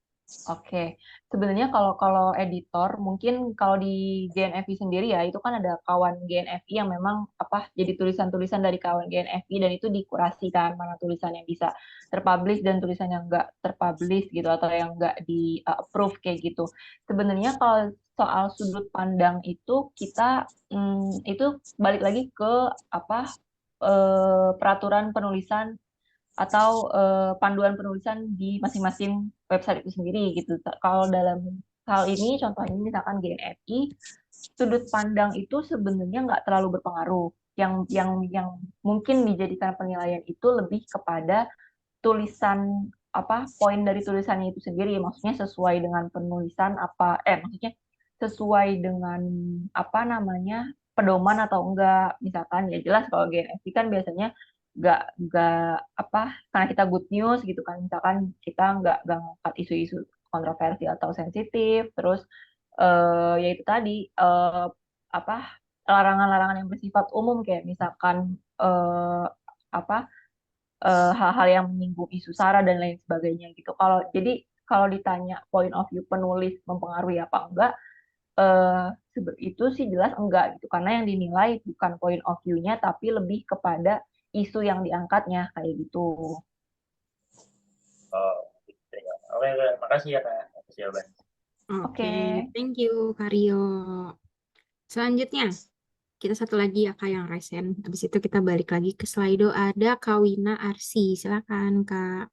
oke. Sebenarnya kalau kalau editor mungkin kalau di GNFI sendiri ya itu kan ada kawan GNFI yang memang apa jadi tulisan-tulisan dari kawan GNFI dan itu dikurasi kan mana tulisan yang bisa terpublish dan tulisan yang enggak terpublish gitu atau yang enggak di approve kayak gitu. Sebenarnya kalau soal sudut pandang itu kita itu balik lagi ke apa peraturan penulisan atau panduan penulisan di masing-masing website itu sendiri gitu. Kalau dalam hal ini, contohnya misalkan GNFI, sudut pandang itu sebenarnya nggak terlalu berpengaruh. Yang mungkin dijadikan penilaian itu lebih kepada tulisan apa poin dari tulisannya itu sendiri, maksudnya sesuai dengan penulisan apa, maksudnya sesuai dengan apa namanya pedoman atau enggak. Misalkan ya jelas kalau GNFI kan biasanya nggak apa karena kita good news gitu kan misalkan kita nggak ngangkat isu-isu kontroversi atau sensitif terus ya itu tadi apa larangan-larangan yang bersifat umum kayak misalkan apa hal-hal yang menyinggung isu SARA dan lain sebagainya gitu kalau jadi kalau ditanya point of view penulis mempengaruhi apa enggak itu sih jelas enggak gitu, karena yang dinilai bukan point of view-nya tapi lebih kepada isu yang diangkatnya kayak gitu. Oh, gitu ya. Oke, makasih ya Kak atas jawabannya. Oke, Oke. thank you Karyo. Selanjutnya, kita satu lagi ya Kak yang resen. Habis itu kita balik lagi ke Slido. Ada Kawina Arsi. Silakan Kak.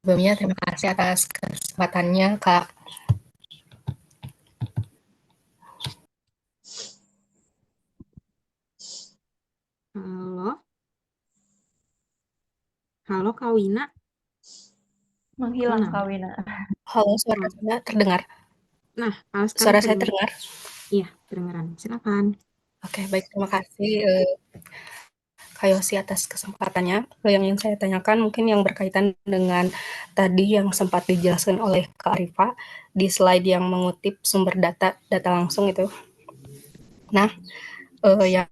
Sebelumnya terima kasih atas kesempatannya, Kak. Halo. Halo Kawina. Menghilang Kona. Kawina. Halo, suara saya terdengar? Nah, kalau sekarang Suara saya kedengaran. terdengar? Iya, kedengaran. Silakan. Oke, baik. Terima kasih, Kak Yosi atas kesempatannya. Yang ingin saya tanyakan mungkin yang berkaitan dengan tadi yang sempat dijelaskan oleh Kak Arifa di slide yang mengutip sumber data langsung itu. Nah, yang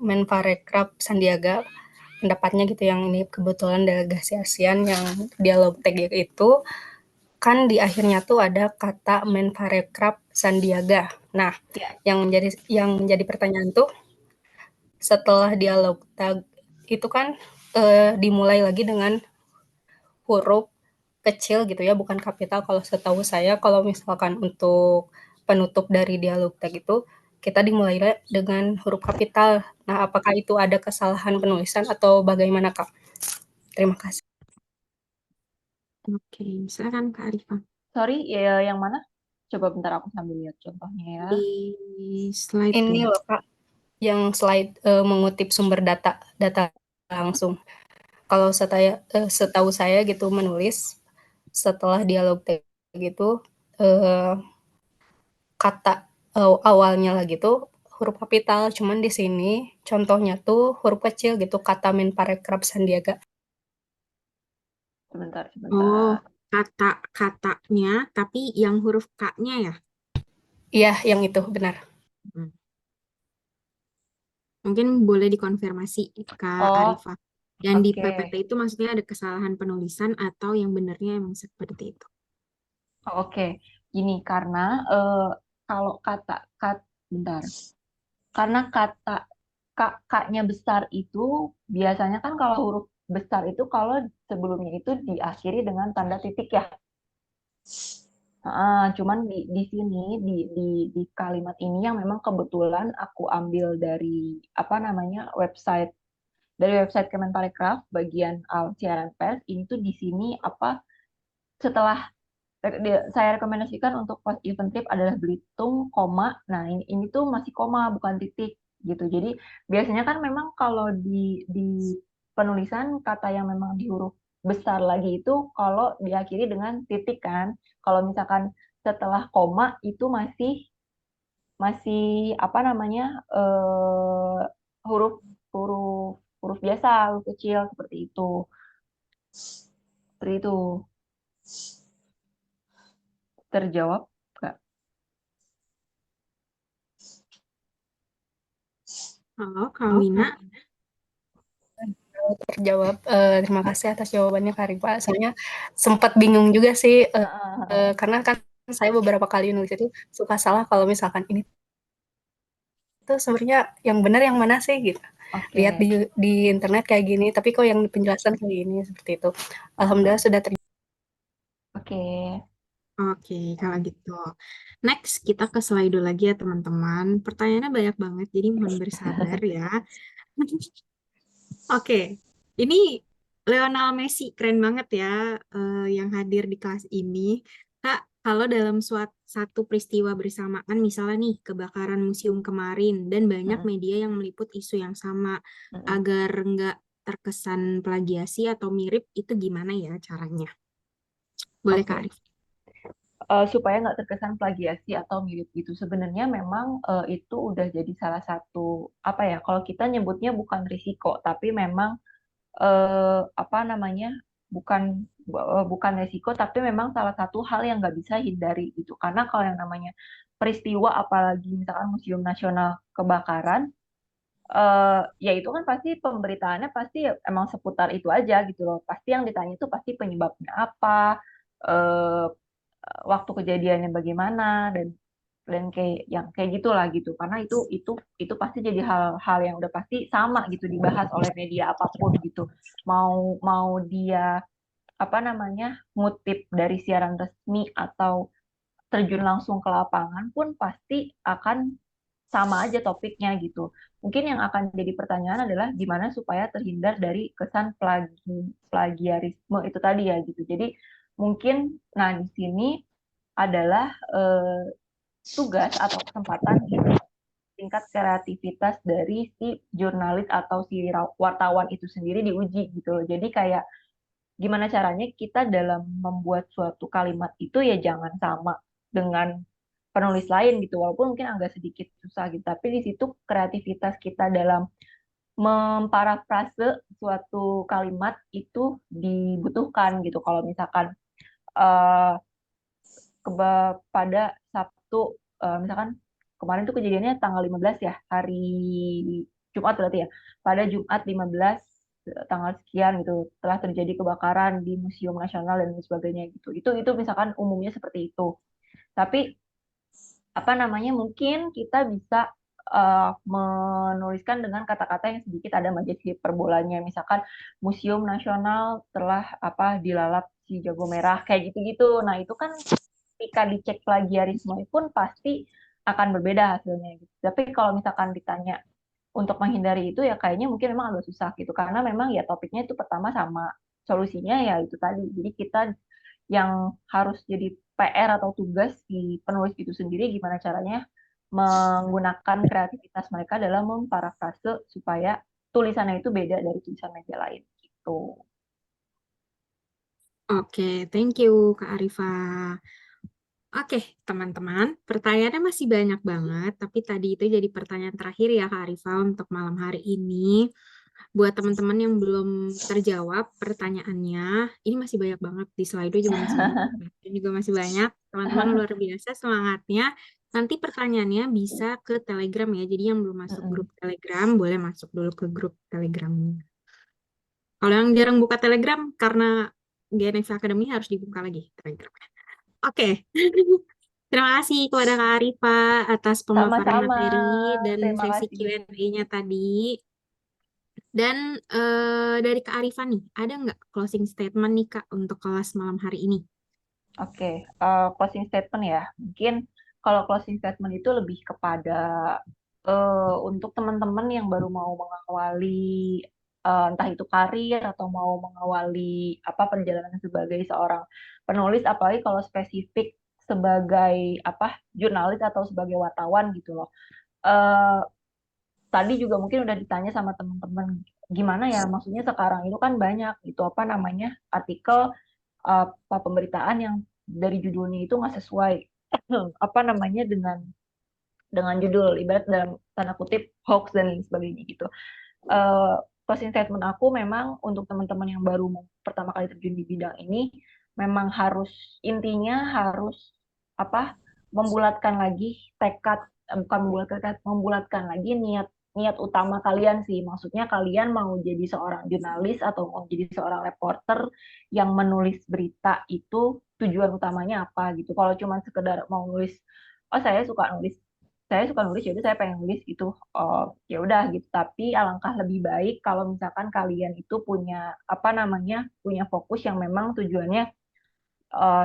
Menparekraf Sandiaga pendapatnya gitu yang ini kebetulan delegasi ASEAN yang dialog TG itu kan di akhirnya tuh ada kata Menparekraf Sandiaga. Nah, Ya. yang menjadi pertanyaan tuh setelah dialog tag itu kan dimulai lagi dengan huruf kecil gitu ya, bukan kapital kalau setahu saya. Kalau misalkan untuk penutup dari dialog tag itu kita dimulai dengan huruf kapital. Nah, apakah itu ada kesalahan penulisan atau bagaimana, Kak? Terima kasih. Oke, silakan Kak Arifa. Sorry, ya yang mana? Coba bentar aku sambil lihat contohnya ya. Di slide Ini tuh. loh, Kak, yang slide mengutip sumber data langsung. Kalau setahu saya gitu menulis setelah dialog tag gitu eh, kata awalnya lagi tuh huruf kapital, cuman di sini contohnya tuh huruf kecil gitu kata Menparekraf Sandiaga. Sebentar, Oh, sebentar. kata-katanya, tapi yang huruf K-nya ya? Iya, yang itu benar. Hmm. Mungkin boleh dikonfirmasi Kak Oh, Arifa. Dan di oke. PPT itu maksudnya ada kesalahan penulisan atau yang benarnya emang seperti itu? Oh, oke. Gini, karena kalau bentar. Karena kata kakaknya besar itu biasanya kan kalau huruf besar itu kalau sebelumnya itu diakhiri dengan tanda titik ya. Cuman di sini di kalimat ini yang memang kebetulan aku ambil dari apa namanya website Kemenparekraf bagian siaran pers ini tuh di sini apa setelah saya rekomendasikan untuk post event trip adalah Belitung, koma. Nah, ini tuh masih koma, bukan titik gitu. Jadi biasanya kan memang kalau di penulisan kata yang memang di huruf besar lagi itu kalau diakhiri dengan titik kan. Kalau misalkan setelah koma itu masih masih apa namanya huruf huruf huruf biasa, huruf kecil seperti itu. Seperti itu. Terjawab nggak? Halo Kak Wina. Terjawab. Terima kasih atas jawabannya Kak Rifa. Soalnya sempat bingung juga sih karena kan saya beberapa kali nulis itu suka salah kalau misalkan ini tuh sebenarnya yang benar yang mana sih gitu. Oke. Lihat di internet kayak gini, tapi kok yang penjelasan kayak gini seperti itu. Alhamdulillah sudah Oke. Oke, kalau gitu. Next, kita ke slide lagi ya teman-teman. Pertanyaannya banyak banget, jadi mohon bersabar ya. Oke, ini Lionel Messi keren banget ya yang hadir di kelas ini. Kak, kalau dalam satu peristiwa bersamaan, misalnya nih kebakaran museum kemarin dan banyak Mm-mm. media yang meliput isu yang sama, Mm-mm. agar nggak terkesan plagiasi atau mirip, itu gimana ya caranya? Boleh Kak Oke. Arif? Supaya nggak terkesan plagiasi atau mirip gitu. Sebenarnya memang itu udah jadi salah satu apa ya? Kalau kita nyebutnya bukan risiko, tapi memang apa namanya? Bukan risiko, tapi memang salah satu hal yang nggak bisa hindari gitu. Karena kalau yang namanya peristiwa, apalagi misalkan Museum Nasional kebakaran, ya itu kan pasti pemberitaannya pasti emang seputar itu aja gitu loh. Pasti yang ditanya itu pasti penyebabnya apa, eh, waktu kejadiannya bagaimana dan kayak gitulah gitu, karena itu pasti jadi hal-hal yang udah pasti sama gitu dibahas oleh media apapun gitu, mau mau dia apa namanya ngutip dari siaran resmi atau terjun langsung ke lapangan pun pasti akan sama aja topiknya gitu. Mungkin yang akan jadi pertanyaan adalah gimana supaya terhindar dari kesan plagiarisme itu tadi ya gitu. Jadi mungkin nah di sini adalah tugas atau kesempatan tingkat kreativitas dari si jurnalis atau si wartawan itu sendiri diuji gitu loh. Jadi kayak gimana caranya kita dalam membuat suatu kalimat itu ya jangan sama dengan penulis lain gitu, walaupun mungkin agak sedikit susah gitu, tapi di situ kreativitas kita dalam memparafrase suatu kalimat itu dibutuhkan gitu. Kalau misalkan eh, pada Sabtu, misalkan kemarin tuh kejadiannya tanggal 15 ya, hari Jumat berarti ya. Pada Jumat 15 tanggal sekian gitu telah terjadi kebakaran di Museum Nasional dan lain sebagainya gitu. Itu misalkan umumnya seperti itu. Tapi apa namanya mungkin kita bisa menuliskan dengan kata-kata yang sedikit ada majas hiperbolanya, misalkan Museum Nasional telah dilalap si jago merah kayak gitu-gitu. Nah itu kan ketika dicek plagiarisme pun pasti akan berbeda hasilnya gitu. Tapi kalau misalkan ditanya untuk menghindari itu ya kayaknya mungkin memang agak susah gitu, karena memang ya topiknya itu pertama sama, solusinya ya itu tadi. Jadi kita yang harus jadi PR atau tugas di penulis itu sendiri gimana caranya menggunakan kreativitas mereka dalam memparafrase supaya tulisannya itu beda dari tulisan media lain gitu. Oke, thank you Kak Arifa. Oke, teman-teman, pertanyaannya masih banyak banget, tapi tadi itu jadi pertanyaan terakhir ya Kak Arifa untuk malam hari ini. Buat teman-teman yang belum terjawab pertanyaannya, ini masih banyak banget di Slido juga masih banyak, dan juga masih banyak. Teman-teman luar biasa semangatnya. Nanti pertanyaannya bisa ke Telegram ya. Jadi yang belum masuk grup Telegram boleh masuk dulu ke grup Telegramnya. Kalau yang jarang buka Telegram karena GNF Academy harus dibuka lagi Telegram. Oke. Terima kasih kepada Kak Arifa atas pemaparan Sama-sama. materi dan Terima sesi kasih. Q&A-nya tadi. Dan dari Kak Arifa nih, ada nggak closing statement nih Kak untuk kelas malam hari ini? Oke, closing statement ya. Mungkin kalau closing statement itu lebih kepada untuk teman-teman yang baru mau mengawali entah itu karir atau mau mengawali perjalanan sebagai seorang penulis, apalagi kalau spesifik sebagai jurnalis atau sebagai wartawan gitu loh. Eh, Tadi juga mungkin udah ditanya sama teman-teman gimana ya, maksudnya sekarang itu kan banyak gitu artikel pemberitaan yang dari judulnya itu nggak sesuai dengan judul, ibarat dalam tanda kutip hoax dan lain sebagainya gitu. Eh, Closing statement aku memang untuk teman-teman yang baru pertama kali terjun di bidang ini, memang intinya harus membulatkan lagi tekad, bukan membulatkan tekad, membulatkan lagi niat utama kalian sih. Maksudnya kalian mau jadi seorang jurnalis atau mau jadi seorang reporter yang menulis berita itu tujuan utamanya apa gitu. Kalau cuma sekedar mau nulis, oh saya suka nulis, jadi saya pengen nulis gitu. Oh, ya udah gitu. Tapi alangkah lebih baik kalau misalkan kalian itu punya punya fokus yang memang tujuannya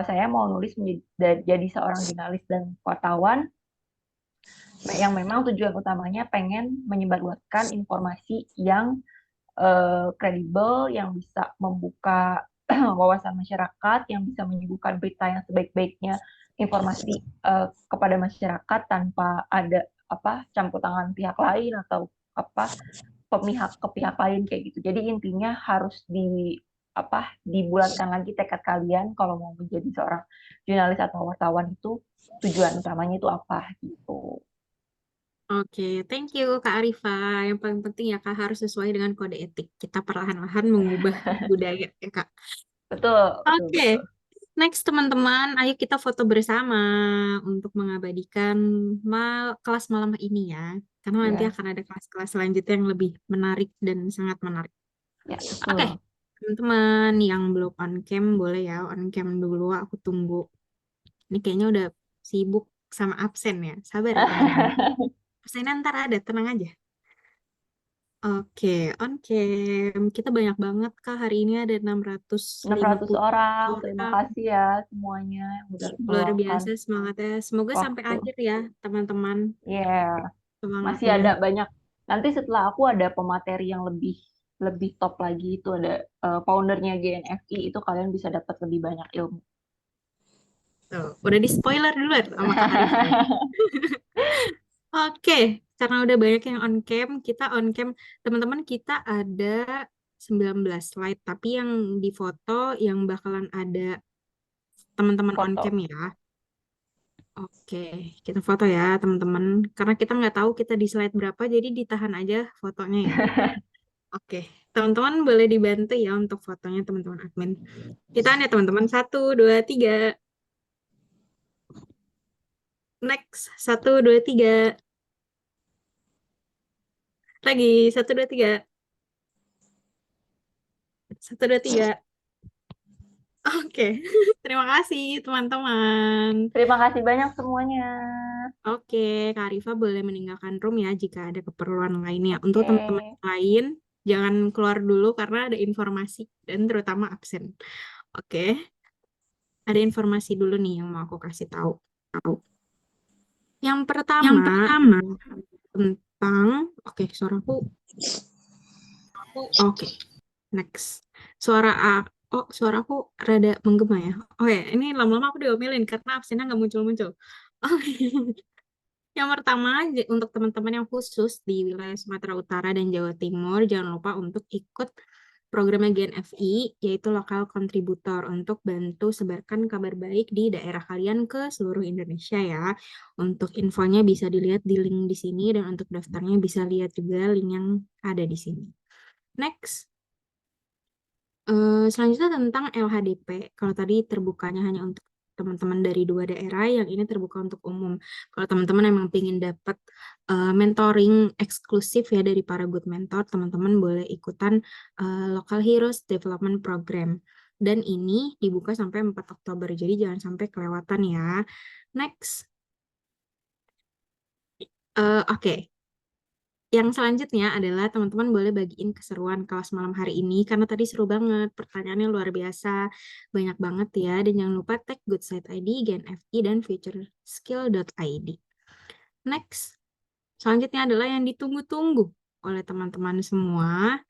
saya mau nulis jadi seorang jurnalis dan wartawan yang memang tujuan utamanya pengen menyebarluaskan informasi yang kredibel, yang bisa membuka wawasan masyarakat, yang bisa menyuguhkan berita yang sebaik-baiknya, informasi kepada masyarakat tanpa ada campur tangan pihak lain atau pemihak ke pihak lain kayak gitu. Jadi intinya harus dibulatkan lagi tekad kalian kalau mau menjadi seorang jurnalis atau wartawan itu tujuan utamanya itu apa gitu. Oke, thank you Kak Arifa. Yang paling penting ya Kak harus sesuai dengan kode etik. Kita perlahan-lahan mengubah budaya ya Kak. Betul, betul, Oke, betul. next teman-teman, ayo kita foto bersama untuk mengabadikan kelas malam ini ya. Karena nanti Ya, akan ada kelas-kelas selanjutnya yang lebih menarik dan sangat menarik. ya, Oke, betul. Teman-teman yang belum on cam boleh ya on cam dulu, aku tunggu. Ini kayaknya udah sibuk sama absen ya. Sabar ya teman-teman. Absennya ntar ada, tenang aja. Oke, on cam. Kita banyak banget Kak. Hari ini ada 600 650 orang. Terima orang. kasih ya semuanya yang udah Luar meluangkan biasa semangatnya. Semoga sampai waktu. akhir ya teman-teman Yeah. Masih semangatnya. ada banyak. Nanti setelah aku ada pemateri yang lebih lebih top lagi, itu ada foundernya GNFI, itu kalian bisa dapat lebih banyak ilmu. Tuh, udah di spoiler duluan sama Kak Arif. Oke, karena udah banyak yang on cam, kita on cam. Teman-teman kita ada 19 slide, tapi yang di foto yang bakalan ada teman-teman on Foto. cam ya. Oke, kita foto ya teman-teman. Karena kita nggak tahu kita di slide berapa, jadi ditahan aja fotonya ya. Oke, teman-teman boleh dibantu ya untuk fotonya teman-teman admin. Kita nih teman-teman, 1, 2, 3. Next, 1, 2, 3. Lagi, 1, 2, 3. 1, 2, 3. Oke, terima kasih teman-teman. Terima kasih banyak semuanya. Oke, Kak Arifa boleh meninggalkan room ya jika ada keperluan lainnya. Untuk Oke. teman-teman lain, jangan keluar dulu karena ada informasi dan terutama absen. Oke, ada informasi dulu nih yang mau aku kasih tahu. Yang pertama, tentang, oke, suaraku, oke, next. Suaraku rada menggema ya. Oke, ini lama-lama aku diomelin karena absennya nggak muncul-muncul. Oke. Yang pertama, untuk teman-teman yang khusus di wilayah Sumatera Utara dan Jawa Timur, jangan lupa untuk ikut programnya GNFI, yaitu Lokal Kontributor, untuk bantu sebarkan kabar baik di daerah kalian ke seluruh Indonesia ya. Untuk infonya bisa dilihat di link di sini, dan untuk daftarnya bisa lihat juga link yang ada di sini. Next. Selanjutnya tentang LHDP. Kalau tadi terbukanya hanya untuk teman-teman dari 2 daerah, yang ini terbuka untuk umum. Kalau teman-teman emang pengen dapat mentoring eksklusif ya dari para good mentor, teman-teman boleh ikutan Local Heroes Development Program. Dan ini dibuka sampai 4 Oktober, jadi jangan sampai kelewatan ya. Next. Oke. Yang selanjutnya adalah teman-teman boleh bagiin keseruan kelas malam hari ini karena tadi seru banget, pertanyaannya luar biasa, banyak banget ya. Dan jangan lupa tag Goodsite ID, GNFI, dan futureskill.id. Next, selanjutnya adalah yang ditunggu-tunggu oleh teman-teman semua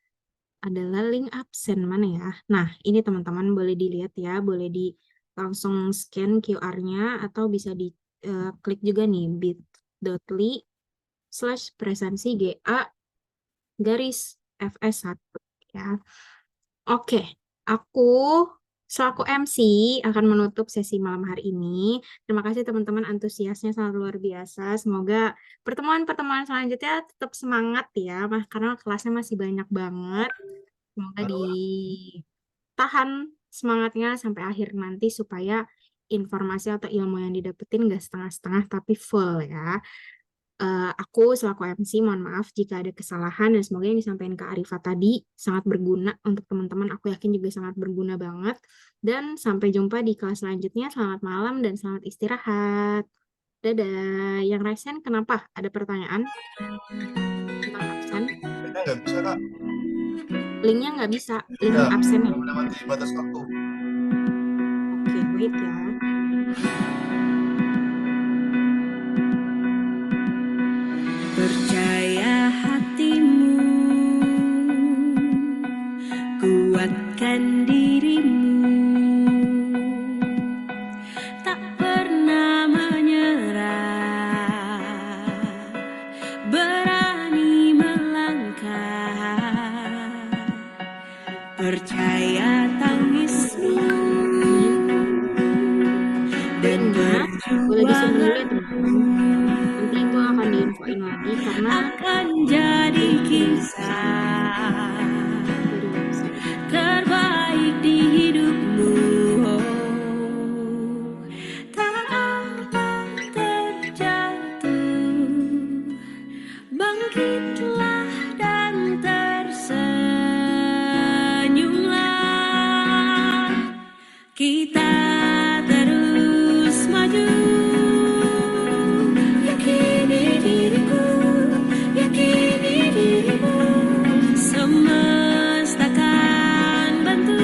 adalah link absen mana ya. Nah, ini teman-teman boleh dilihat ya, boleh di langsung scan QR-nya atau bisa di klik juga nih bit.ly/presensi GA garis FS1 ya. Oke, aku selaku MC akan menutup sesi malam hari ini. Terima kasih teman-teman, antusiasnya sangat luar biasa. Semoga pertemuan-pertemuan selanjutnya tetap semangat ya, karena kelasnya masih banyak banget. Semoga ditahan semangatnya sampai akhir nanti supaya informasi atau ilmu yang didapetin gak setengah-setengah tapi full ya. Aku selaku MC mohon maaf jika ada kesalahan, dan semoga yang disampaikan Kak Arifa tadi sangat berguna untuk teman-teman. Aku yakin juga sangat berguna banget. Dan sampai jumpa di kelas selanjutnya. Selamat malam dan selamat istirahat. Dadah. Yang resen kenapa? Ada pertanyaan tentang absen? Linknya nggak bisa, Kak. Linknya nggak bisa, link Ya, absennya. melewati batas waktu. Oke, wait ya. Percaya hatimu, kuatkan dirimu, tak pernah menyerah, berani melangkah, percaya tangismu dan Boleh disimpan dulu ya teman-teman. perjuanganmu Nanti itu akan diinfoin lagi karena akan jadi kisah dari website. terbaik di hidupmu. Tak akan terjatuh, bangkitlah dan tersenyumlah. kita terus maju. Yakini diriku, yakini dirimu, semesta akan bantu.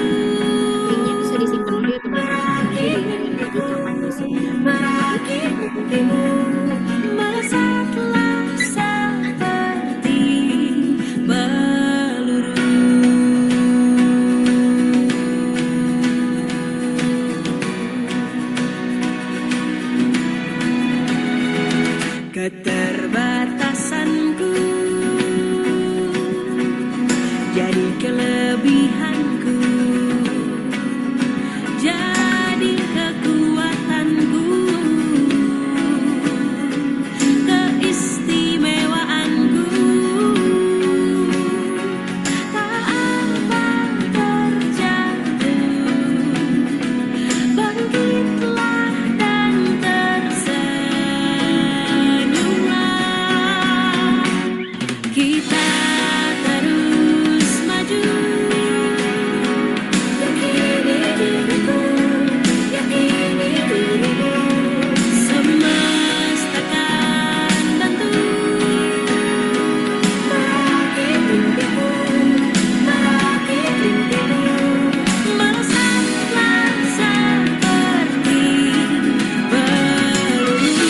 Linknya bisa disimpan dulu ya teman-teman. Nanti dilanjut akan disimpan. Merakit mimpimu, melesatlah seperti peluru. Keterbatasanku jadi kelebihanku, jadi kekuatanku, keistimewaanku. Tak apa terjatuh, bangkitlah dan tersenyumlah. Kita terus maju. Yakini diriku, yakini dirimu, semesta akan bantu. Merakit mimpimu, merakit mimpimu, melesatlah seperti peluru.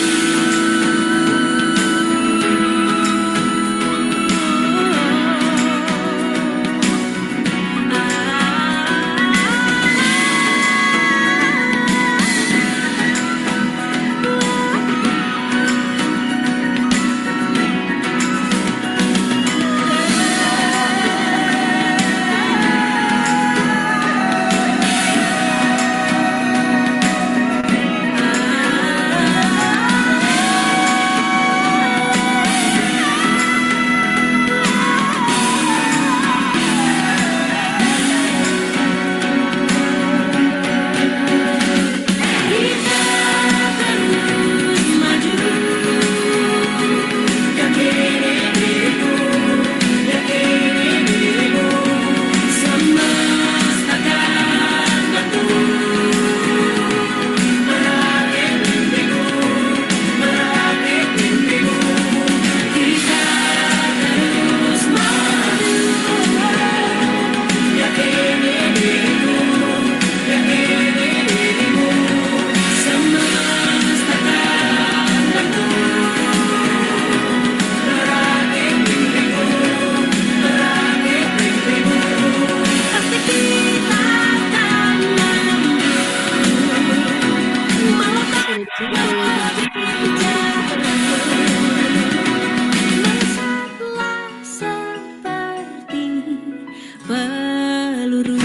Kita terus maju. Yakini diriku, yakini dirimu, semesta akan bantu. Merakit mimpiku, merakit mimpimu, kita terus maju. Yakini diriku, yakini dirimu, semesta akan bantu. Merakit mimpiku, merakit mimpimu, pasti kita akan mampu. Sudah dicek Melesatlah seperti peluru.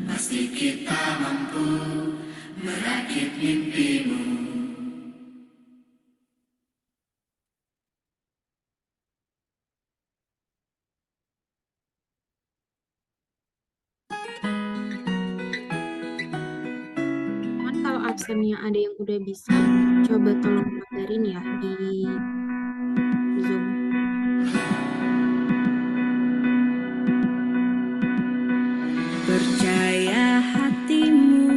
Pasti kita mampu merakit mimpimu. Cuman kalau absennya ada yang udah bisa, coba tolong kabarin ya di Zoom. Percaya hatimu,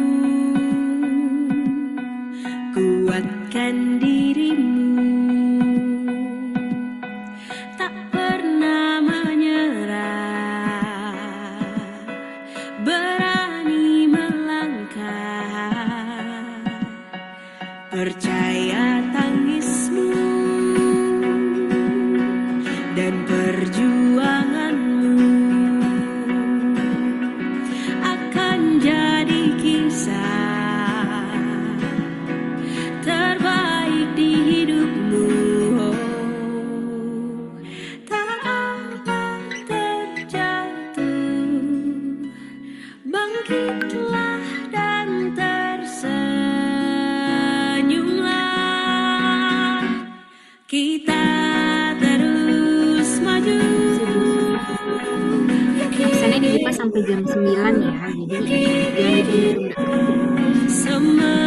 kuatkan dirimu, tak pernah menyerah, berani melangkah. Percaya tangismu kita terus maju. Absennya dibuka sampai jam 9 ya, jadi jangan ditunda-tunda. Semua